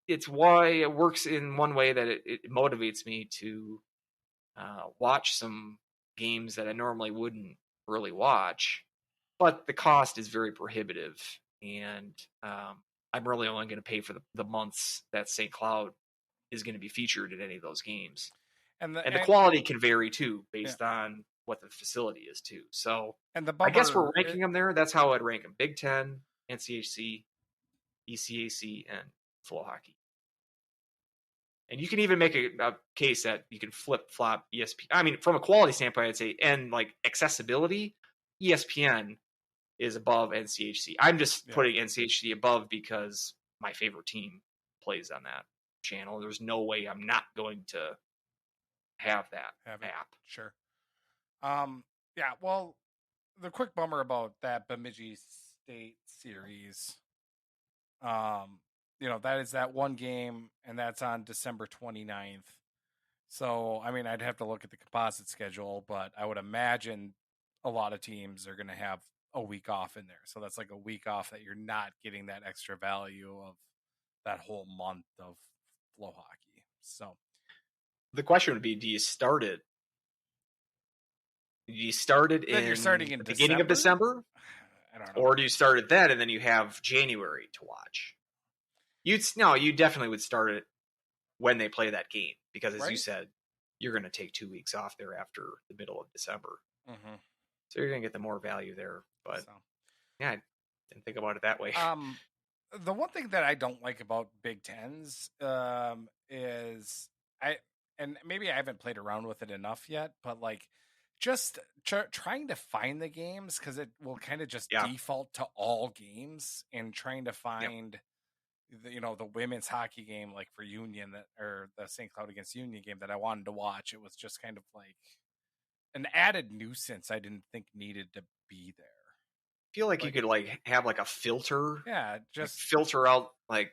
it's why it works in one way that it motivates me to watch some games that I normally wouldn't really watch. But the cost is very prohibitive. And I'm really only going to pay for the months that St. Cloud is going to be featured in any of those games. And the quality can vary too, based on what the facility is too. So I guess we're ranking them there. That's how I'd rank them: Big Ten, NCHC, ECAC, and Flow Hockey. And you can even make a case that you can flip flop ESPN. I mean, from a quality standpoint, I'd say, and like accessibility, ESPN is above NCHC. I'm just putting NCHC above because my favorite team plays on that channel. There's no way I'm not going to have that app. Sure. Yeah, well, the quick bummer about that Bemidji State series, that is that one game, and that's on December 29th. So, I mean, I'd have to look at the composite schedule, but I would imagine a lot of teams are going to have a week off in there. So that's like a week off that you're not getting that extra value of that whole month of flow hockey. So the question would be, do you start it? Do you start it you're starting in the beginning of December? I don't know. Or do you start it then and then you have January to watch? You definitely would start it when they play that game because, as you said, you're going to take 2 weeks off there after the middle of December. Mm-hmm. So you're going to get the more value there. But I didn't think about it that way. The one thing that I don't like about Big Tens is and maybe I haven't played around with it enough yet, but like just trying to find the games because it will kind of just default to all games, and trying to find the women's hockey game like for Union or the St. Cloud against Union game that I wanted to watch. It was just kind of like an added nuisance I didn't think needed to be there. I feel like you could like have like a filter. Yeah, just filter out like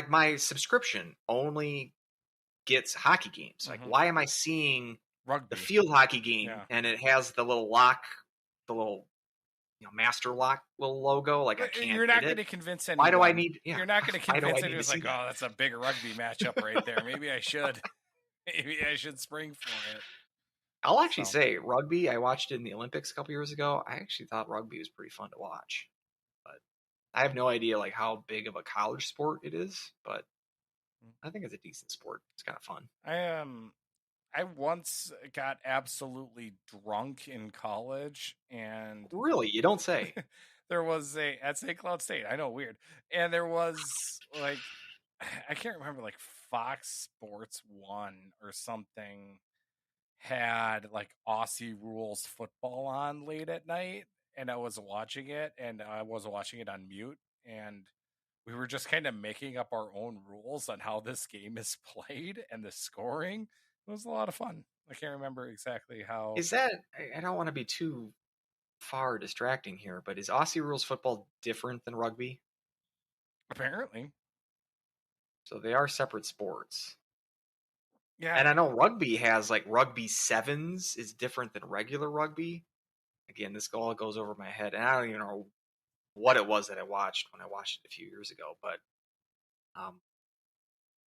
my subscription only gets hockey games. Like, why am I seeing the field hockey game and it has the little lock, the little master lock little logo? Like, I can't. You're not going to convince anyone. Why do I need? You're not going to convince anyone. It's like, oh, that's a big rugby matchup right there. Maybe I should. Maybe I should spring for it. I'll actually say rugby. I watched it in the Olympics a couple years ago. I actually thought rugby was pretty fun to watch, but I have no idea like how big of a college sport it is. But I think it's a decent sport. It's kind of fun. I once got absolutely drunk in college, and really, you don't say. There was at St. Cloud State. I know, weird. And there was like, I can't remember, like Fox Sports 1 or something had like Aussie rules football on late at night, and I was watching it, and I was watching it on mute, and we were just kind of making up our own rules on how this game is played and the scoring. It was a lot of fun. I can't remember exactly how. Is that? I don't want to be too far distracting here, but is Aussie rules football different than rugby? Apparently, So they are separate sports. yeah. And I know rugby has like rugby sevens is different than regular rugby. Again, this all goes over my head, and I don't even know what it was that I watched when I watched it a few years ago. But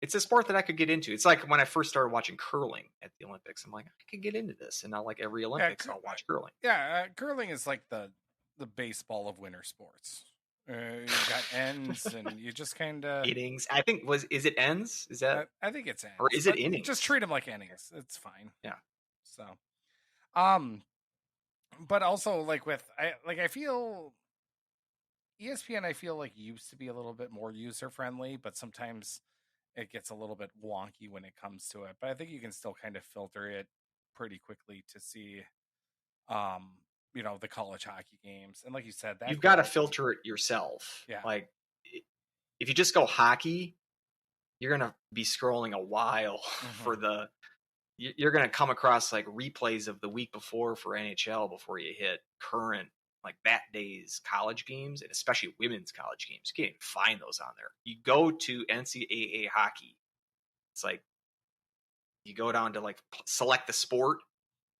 it's a sport that I could get into. It's like when I first started watching curling at the Olympics. I'm like, I could get into this, and now like every Olympics, I'll watch curling. Yeah, curling is like the baseball of winter sports. You got ends, and you just kind of innings. I think is it ends? Is that? I think it's ends, or is it innings? Just treat them like innings. It's fine. Yeah. So, but also like I feel ESPN. I feel like used to be a little bit more user friendly, but sometimes it gets a little bit wonky when it comes to it. But I think you can still kind of filter it pretty quickly to see, the college hockey games. And like you said, that you've got to filter it yourself. Yeah. Like if you just go hockey, you're going to be scrolling a while for you're going to come across like replays of the week before for NHL before you hit current, like that day's college games, and especially women's college games. You can't even find those on there. You go to NCAA hockey. It's like you go down to like select the sport,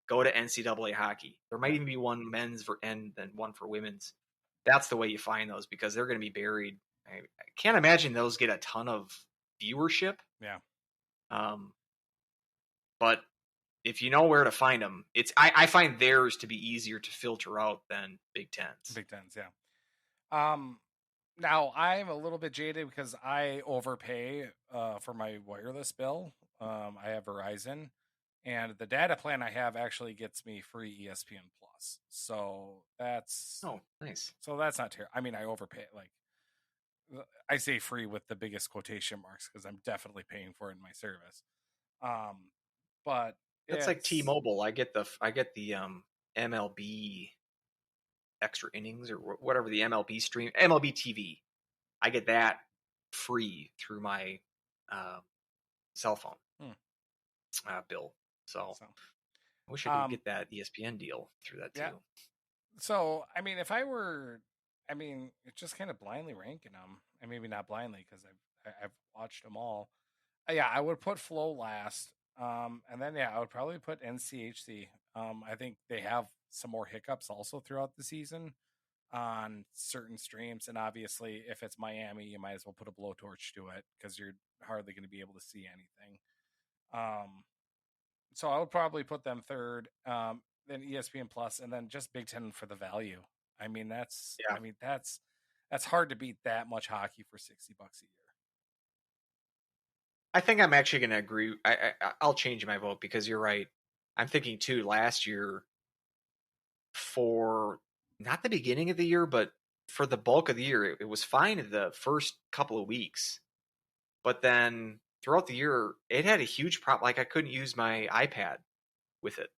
go to NCAA hockey. There might even be one men's and then one for women's. That's the way you find those because they're going to be buried. I can't imagine those get a ton of viewership. Yeah. But if you know where to find them, I find theirs to be easier to filter out than Big Tens. Big Tens, yeah. Now I'm a little bit jaded because I overpay for my wireless bill. I have Verizon, and the data plan I have actually gets me free ESPN Plus. So that's nice. So that's not terrible. I mean, I overpay. Like I say free with the biggest quotation marks because I'm definitely paying for it in my service. But that's like T-Mobile. I get the MLB extra innings or whatever the MLB stream, MLB TV. I get that free through my cell phone bill. So I wish I could get that ESPN deal through that too. Yeah. So, I mean, if I were, just kind of blindly ranking them, and maybe not blindly because I've watched them all. Yeah, I would put Flow last, and then I would probably put NCHC. I think they have some more hiccups also throughout the season on certain streams, and obviously, if it's Miami, you might as well put a blowtorch to it because you're hardly going to be able to see anything. So I would probably put them third, then ESPN Plus, and then just Big Ten for the value. I mean, that's hard to beat that much hockey for $60 a year. I think I'm actually going to agree. I'll change my vote because you're right. I'm thinking too. Last year, for not the beginning of the year, but for the bulk of the year, it was fine in the first couple of weeks, but then throughout the year, it had a huge problem. Like I couldn't use my iPad with it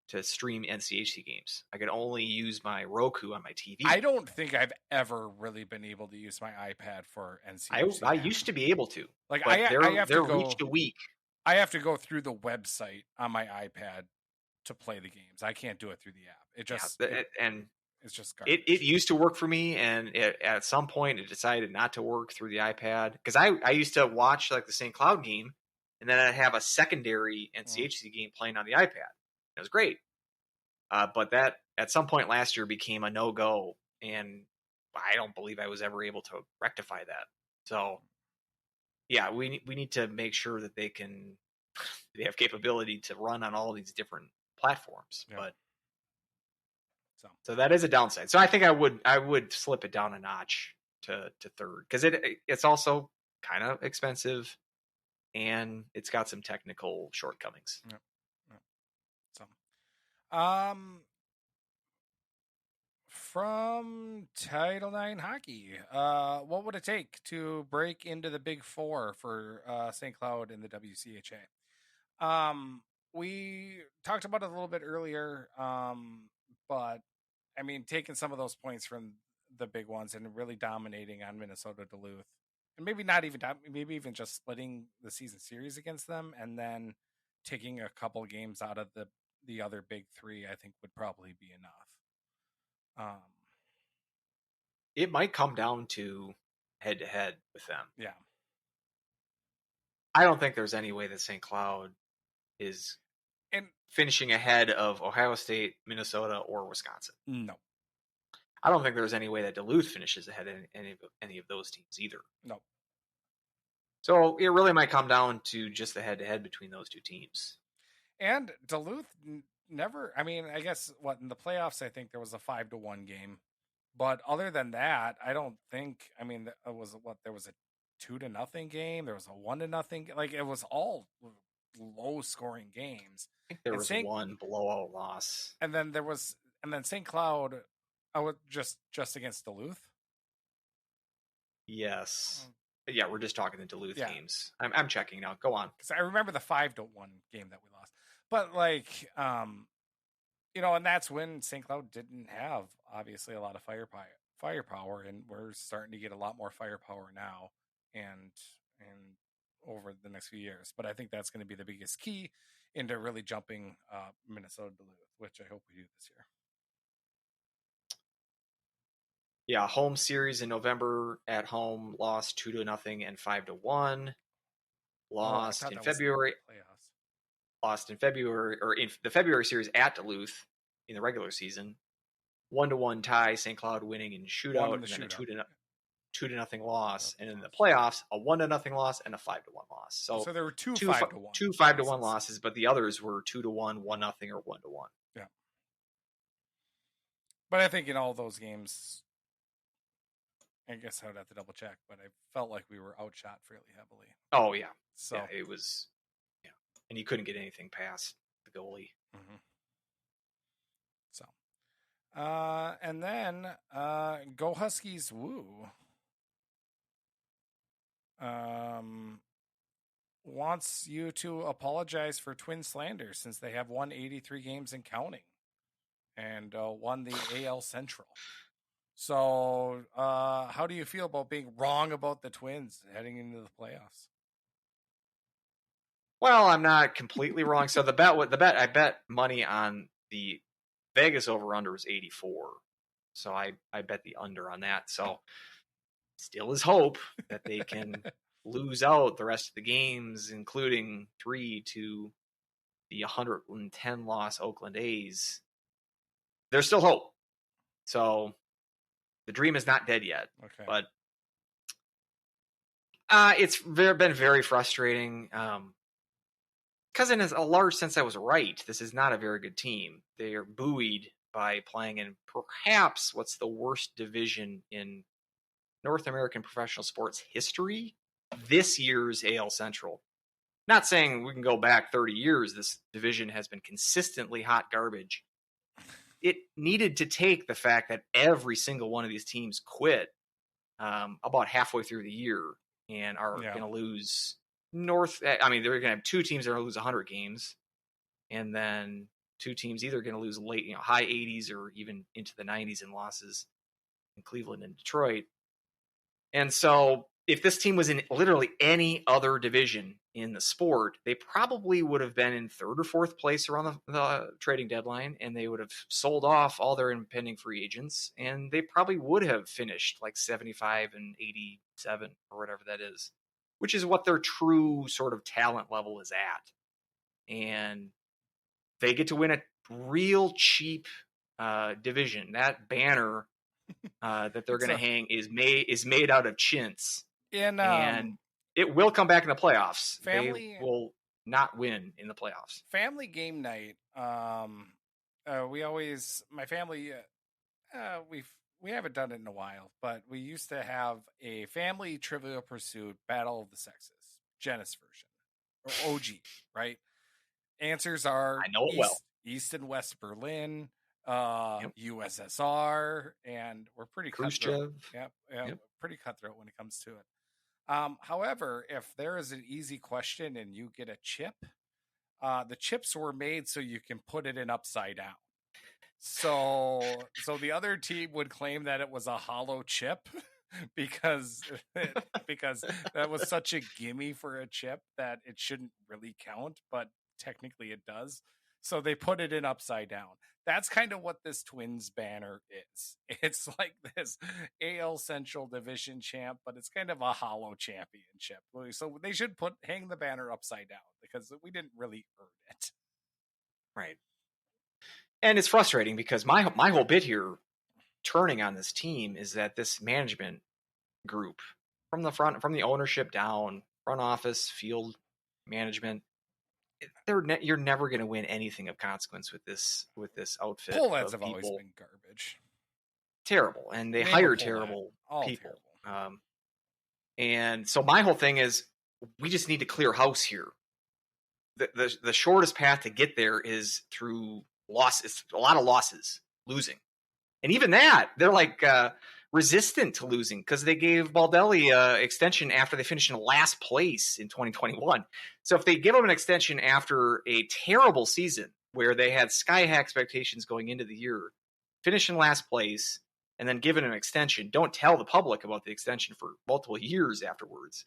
to stream NCHC games. I could only use my Roku on my TV. I don't think I've ever really been able to use my iPad for NCHC. I used to be able to. Like but I have to go week to week. I have to go through the website on my iPad to play the games. I can't do it through the app. It just it's just garbage. It used to work for me, and at some point it decided not to work through the iPad because I used to watch like the St. Cloud game, and then I'd have a secondary NCHC game playing on the iPad. It was great, but that at some point last year became a no-go, and I don't believe I was ever able to rectify that. So, yeah, we need to make sure that they have capability to run on all these different platforms, but. So that is a downside. So I think I would slip it down a notch to third because it's also kind of expensive and it's got some technical shortcomings. Yep. So, from Title IX hockey, what would it take to break into the Big Four for St. Cloud in the WCHA? We talked about it a little bit earlier, but I mean, taking some of those points from the big ones and really dominating on Minnesota Duluth, and maybe even just splitting the season series against them, and then taking a couple games out of the other big three, I think would probably be enough. It might come down to head-to-head with them. Yeah. I don't think there's any way that St. Cloud is finishing ahead of Ohio State, Minnesota, or Wisconsin. No. I don't think there's any way that Duluth finishes ahead of any of those teams either. No. So it really might come down to just the head-to-head between those two teams. And Duluth never, I mean, I guess in the playoffs, I think there was a 5-1 game. But other than that, I don't think, I mean, there was a 2-0 game. There was a 1-0. Like, it was all low scoring games. I think there was one blowout loss. And then St. Cloud, just against Duluth. Yes. Yeah, we're just talking the Duluth games. I'm checking now. Go on. Because I remember the 5-1 game that we lost. But like, and that's when St. Cloud didn't have obviously a lot of firepower, and we're starting to get a lot more firepower now, and over the next few years. But I think that's going to be the biggest key into really jumping Minnesota Duluth, which I hope we do this year. Yeah, home series in November at home, lost 2-0 and 5-1. Lost in February. Lost in February, or in the February series at Duluth in the regular season. 1-1 tie, St. Cloud winning in shootout, and then a 2-0 loss, and in the playoffs, a 1-0 loss and a 5-1 loss. So there were two 5-1 losses, but the others were 2-1, 1-0, or 1-1. Yeah. But I think in all those games, I guess I would have to double check, but I felt like we were outshot fairly heavily. Oh yeah, so yeah, it was, and you couldn't get anything past the goalie. Mm-hmm. So, and then Go Huskies, woo. Wants you to apologize for twin slander since they have won 83 games and counting, and won the AL Central. So, how do you feel about being wrong about the Twins heading into the playoffs? Well, I'm not completely wrong. So I bet money on the Vegas over-under was 84. So I bet the under on that. So still is hope that they can lose out the rest of the games, including 3 to the 110 loss Oakland A's. There's still hope. So the dream is not dead yet. Okay. But it's been very frustrating. Because in a large sense, I was right. This is not a very good team. They are buoyed by playing in perhaps what's the worst division in North American professional sports history, this year's AL Central. Not saying we can go back 30 years. This division has been consistently hot garbage. It needed to take the fact that every single one of these teams quit about halfway through the year and are going to lose they're going to have two teams that are going to lose 100 games, and then two teams either going to lose late, high 80s or even into the 90s in losses in Cleveland and Detroit. And so if this team was in literally any other division in the sport, they probably would have been in third or fourth place around the trading deadline, and they would have sold off all their impending free agents, and they probably would have finished like 75 and 87 or whatever that is, which is what their true sort of talent level is at. And they get to win a real cheap division. That banner that they're going to hang is made out of chintz. And it will come back in the playoffs. They will not win in the playoffs. Family game night. My family, we haven't done it in a while, but we used to have a family Trivial Pursuit Battle of the Sexes, Genesis version, or OG, right? Answers are I know it well. East and West Berlin, USSR, and we're pretty cutthroat. Yep. Pretty cutthroat when it comes to it. However, if there is an easy question and you get a chip, the chips were made so you can put it in upside down. So the other team would claim that it was a hollow chip because that was such a gimme for a chip that it shouldn't really count. But technically it does. So they put it in upside down. That's kind of what this Twins banner is. It's like this AL Central Division champ, but it's kind of a hollow championship. So they should hang the banner upside down because we didn't really earn it. Right. And it's frustrating because my whole bit here turning on this team is that this management group from the ownership down, front office, field management, you're never going to win anything of consequence with this outfit. Poleads have always been garbage. Terrible. And they hire terrible people. Terrible. And so my whole thing is we just need to clear house here. The shortest path to get there is through losses, a lot of losses, losing. And even that, they're like resistant to losing because they gave Baldelli an extension after they finished in last place in 2021. So if they give him an extension after a terrible season where they had sky-high expectations going into the year, finish in last place, and then give it an extension, don't tell the public about the extension for multiple years afterwards.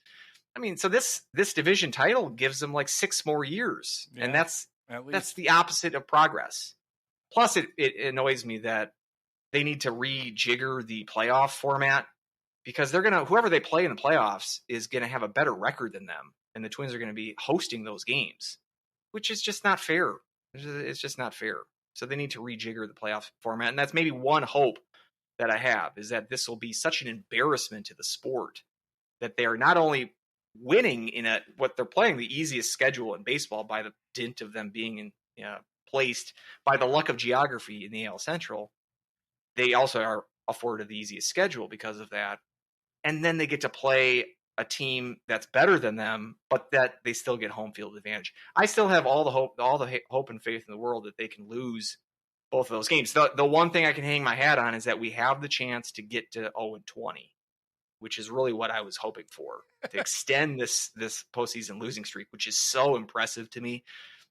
I mean, so this division title gives them like 6 more years, and that's the opposite of progress. Plus, it annoys me that they need to rejigger the playoff format because whoever they play in the playoffs is gonna have a better record than them, and the Twins are gonna be hosting those games, which is just not fair. It's just not fair. So they need to rejigger the playoff format, and that's maybe one hope that I have is that this will be such an embarrassment to the sport that they are not only winning in what they're playing the easiest schedule in baseball by the dint of them being placed by the luck of geography in the AL Central. They also are afforded the easiest schedule because of that. And then they get to play a team that's better than them, but that they still get home field advantage. I still have all the hope and faith in the world that they can lose both of those games. The one thing I can hang my hat on is that we have the chance to get to 0-20, which is really what I was hoping for, to extend this postseason losing streak, which is so impressive to me.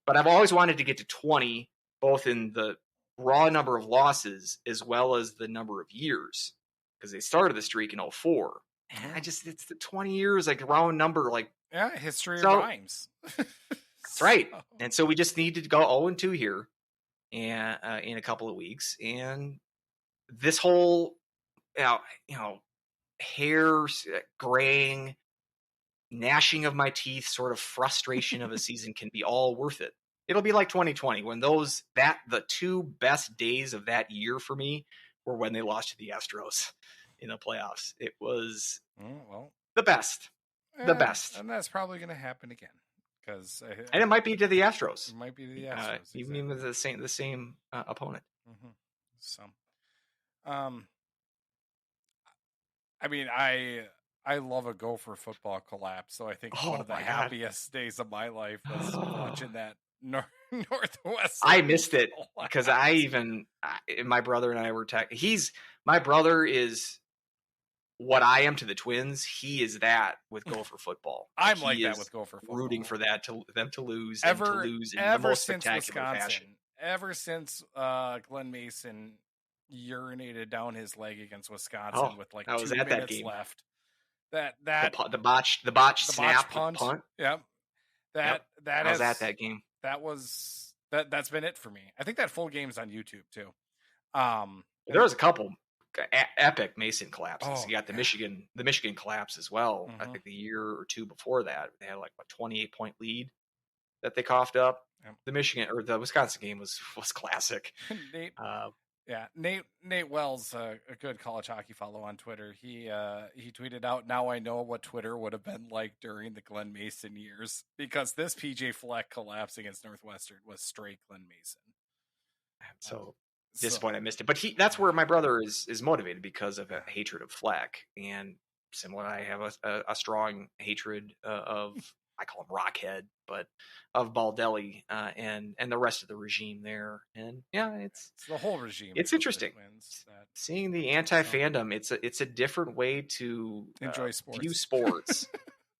But I've always wanted to get to 20, both in the raw number of losses as well as the number of years, because they started the streak in 2004. And it's the 20 years, like round number, like history rhymes. That's right. And so we just need to go 0-2 here, and in a couple of weeks, and this whole hair graying, gnashing of my teeth, sort of frustration of a season can be all worth it. It'll be like 2020 when the 2 best days of that year for me were when they lost to the Astros in the playoffs. It was the best. The best. And that's probably going to happen again. And it might be to the Astros. It might be to the Astros. Even with the same opponent. Mm-hmm. So, I mean, I love a Gopher football collapse. So I think one of the happiest days of my life was watching that Northwest. I missed it because my brother and I were my brother is what I am to the Twins. He is that with Gopher football. I'm like that with Gopher football. Rooting for them to lose in the most spectacular fashion. Ever since Glenn Mason urinated down his leg against Wisconsin with like 2 minutes left. The botch snap punt. Yep. I was at that game. That's been it for me. I think that full game's on YouTube too. There was a couple epic Mason collapses. You got the Michigan collapse as well. Mm-hmm. I think the year or 2 before that, they had like a 28-point lead that they coughed up. Yep. The Wisconsin game was classic. Nate Wells, a good college hockey follow on Twitter. He tweeted out, "Now I know what Twitter would have been like during the Glenn Mason years, because this PJ Fleck collapse against Northwestern was straight Glenn Mason." So disappointed I missed it, but that's where my brother is motivated because of a hatred of Fleck, and similar, I have a strong hatred of, I call him Rockhead, but of Baldelli and the rest of the regime there. And it's the whole regime. It's interesting seeing the anti-fandom. It's a different way to enjoy sports. View sports.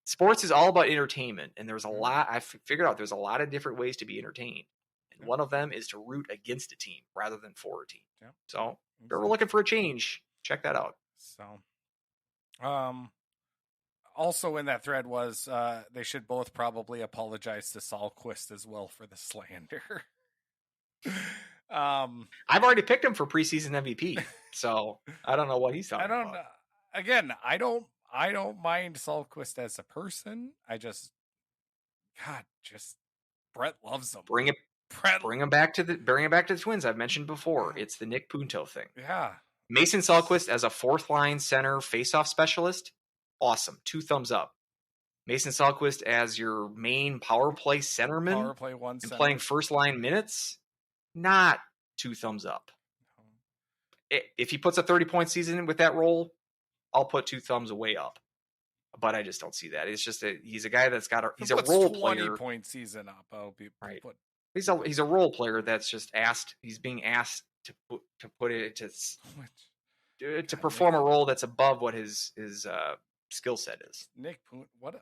Sports is all about entertainment, and there's a lot. I figured out there's a lot of different ways to be entertained. And one of them is to root against a team rather than for a team. Yeah. So if you're looking for a change, check that out. So, also in that thread was they should both probably apologize to Sahlquist as well for the slander. I've already picked him for preseason MVP, so I don't know what he's talking about. Again, I don't mind Sahlquist as a person. Brett loves him. Bring him back to the Twins. I've mentioned before. It's the Nick Punto thing. Yeah. Mason Sahlquist as a fourth line center faceoff specialist, awesome. 2 thumbs up. Mason Sahlquist as your main power play centerman, Power play one and center. playing first line minutes, not 2 thumbs up. If he puts a 30-point season with that role, I'll put 2 thumbs way up. But I just don't see that. It's just he's a guy that's got he's a role player. 20-point season up. I'll be right. Put, He's a role player that's just asked. He's being asked to put it to perform a role that's above what his skill set is. Nick Punto, what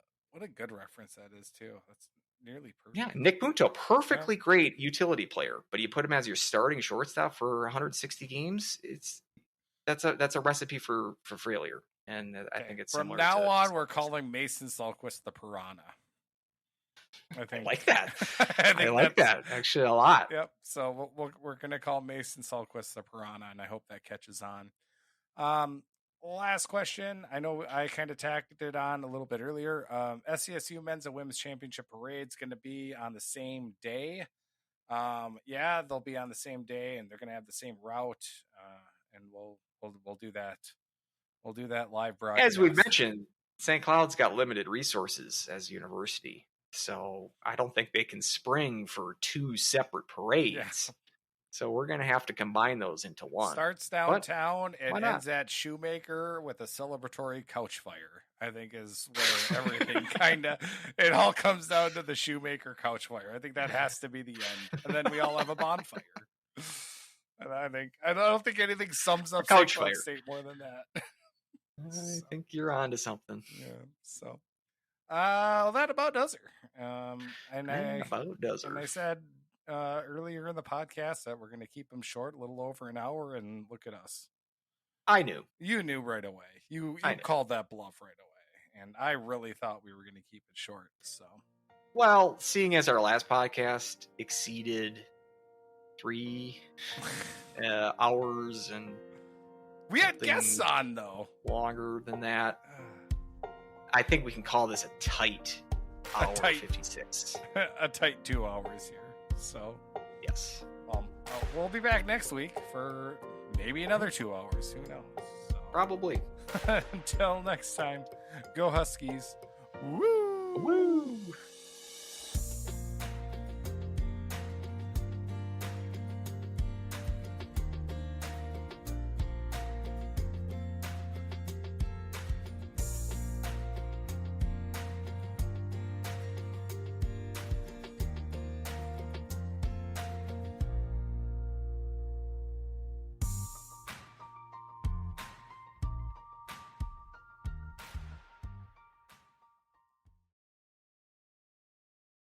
a good reference that is too. That's nearly perfect. Yeah, Nick Punto, perfectly great utility player, but you put him as your starting shortstop for 160 games. That's a recipe for failure, and I think it's from similar now to on. We're calling Mason Sahlquist the Piranha. I like that. I like that actually a lot. Yep. So we're going to call Mason Sahlquist the Piranha, and I hope that catches on. Last question. I know I kind of tacked it on a little bit earlier. SCSU men's and women's championship parade's going to be on the same day. Yeah, they'll be on the same day, and they're going to have the same route. And we'll do that. We'll do that live broadcast. As we mentioned, St. Cloud's got limited resources as a university. So I don't think they can spring for 2 separate parades. Yeah. So we're going to have to combine those into one. Starts downtown and ends at Shoemaker with a celebratory couch fire, I think is where everything it all comes down to the Shoemaker couch fire. I think that has to be the end. And then we all have a bonfire. And I don't think anything sums up couch fire State more than that. I think you're on to something. Yeah. So that about does her. And I said earlier in the podcast that we're going to keep them short, a little over an hour, and look at us. I knew. You knew right away. You called that bluff right away, and I really thought we were going to keep it short. So, well, seeing as our last podcast exceeded 3 hours and we had guests on though longer than that, I think we can call this a tight hour 56. A tight 2 hours here. So, yes. We'll be back next week for maybe another 2 hours. Who knows? So, probably. Until next time, go Huskies. Woo! Woo!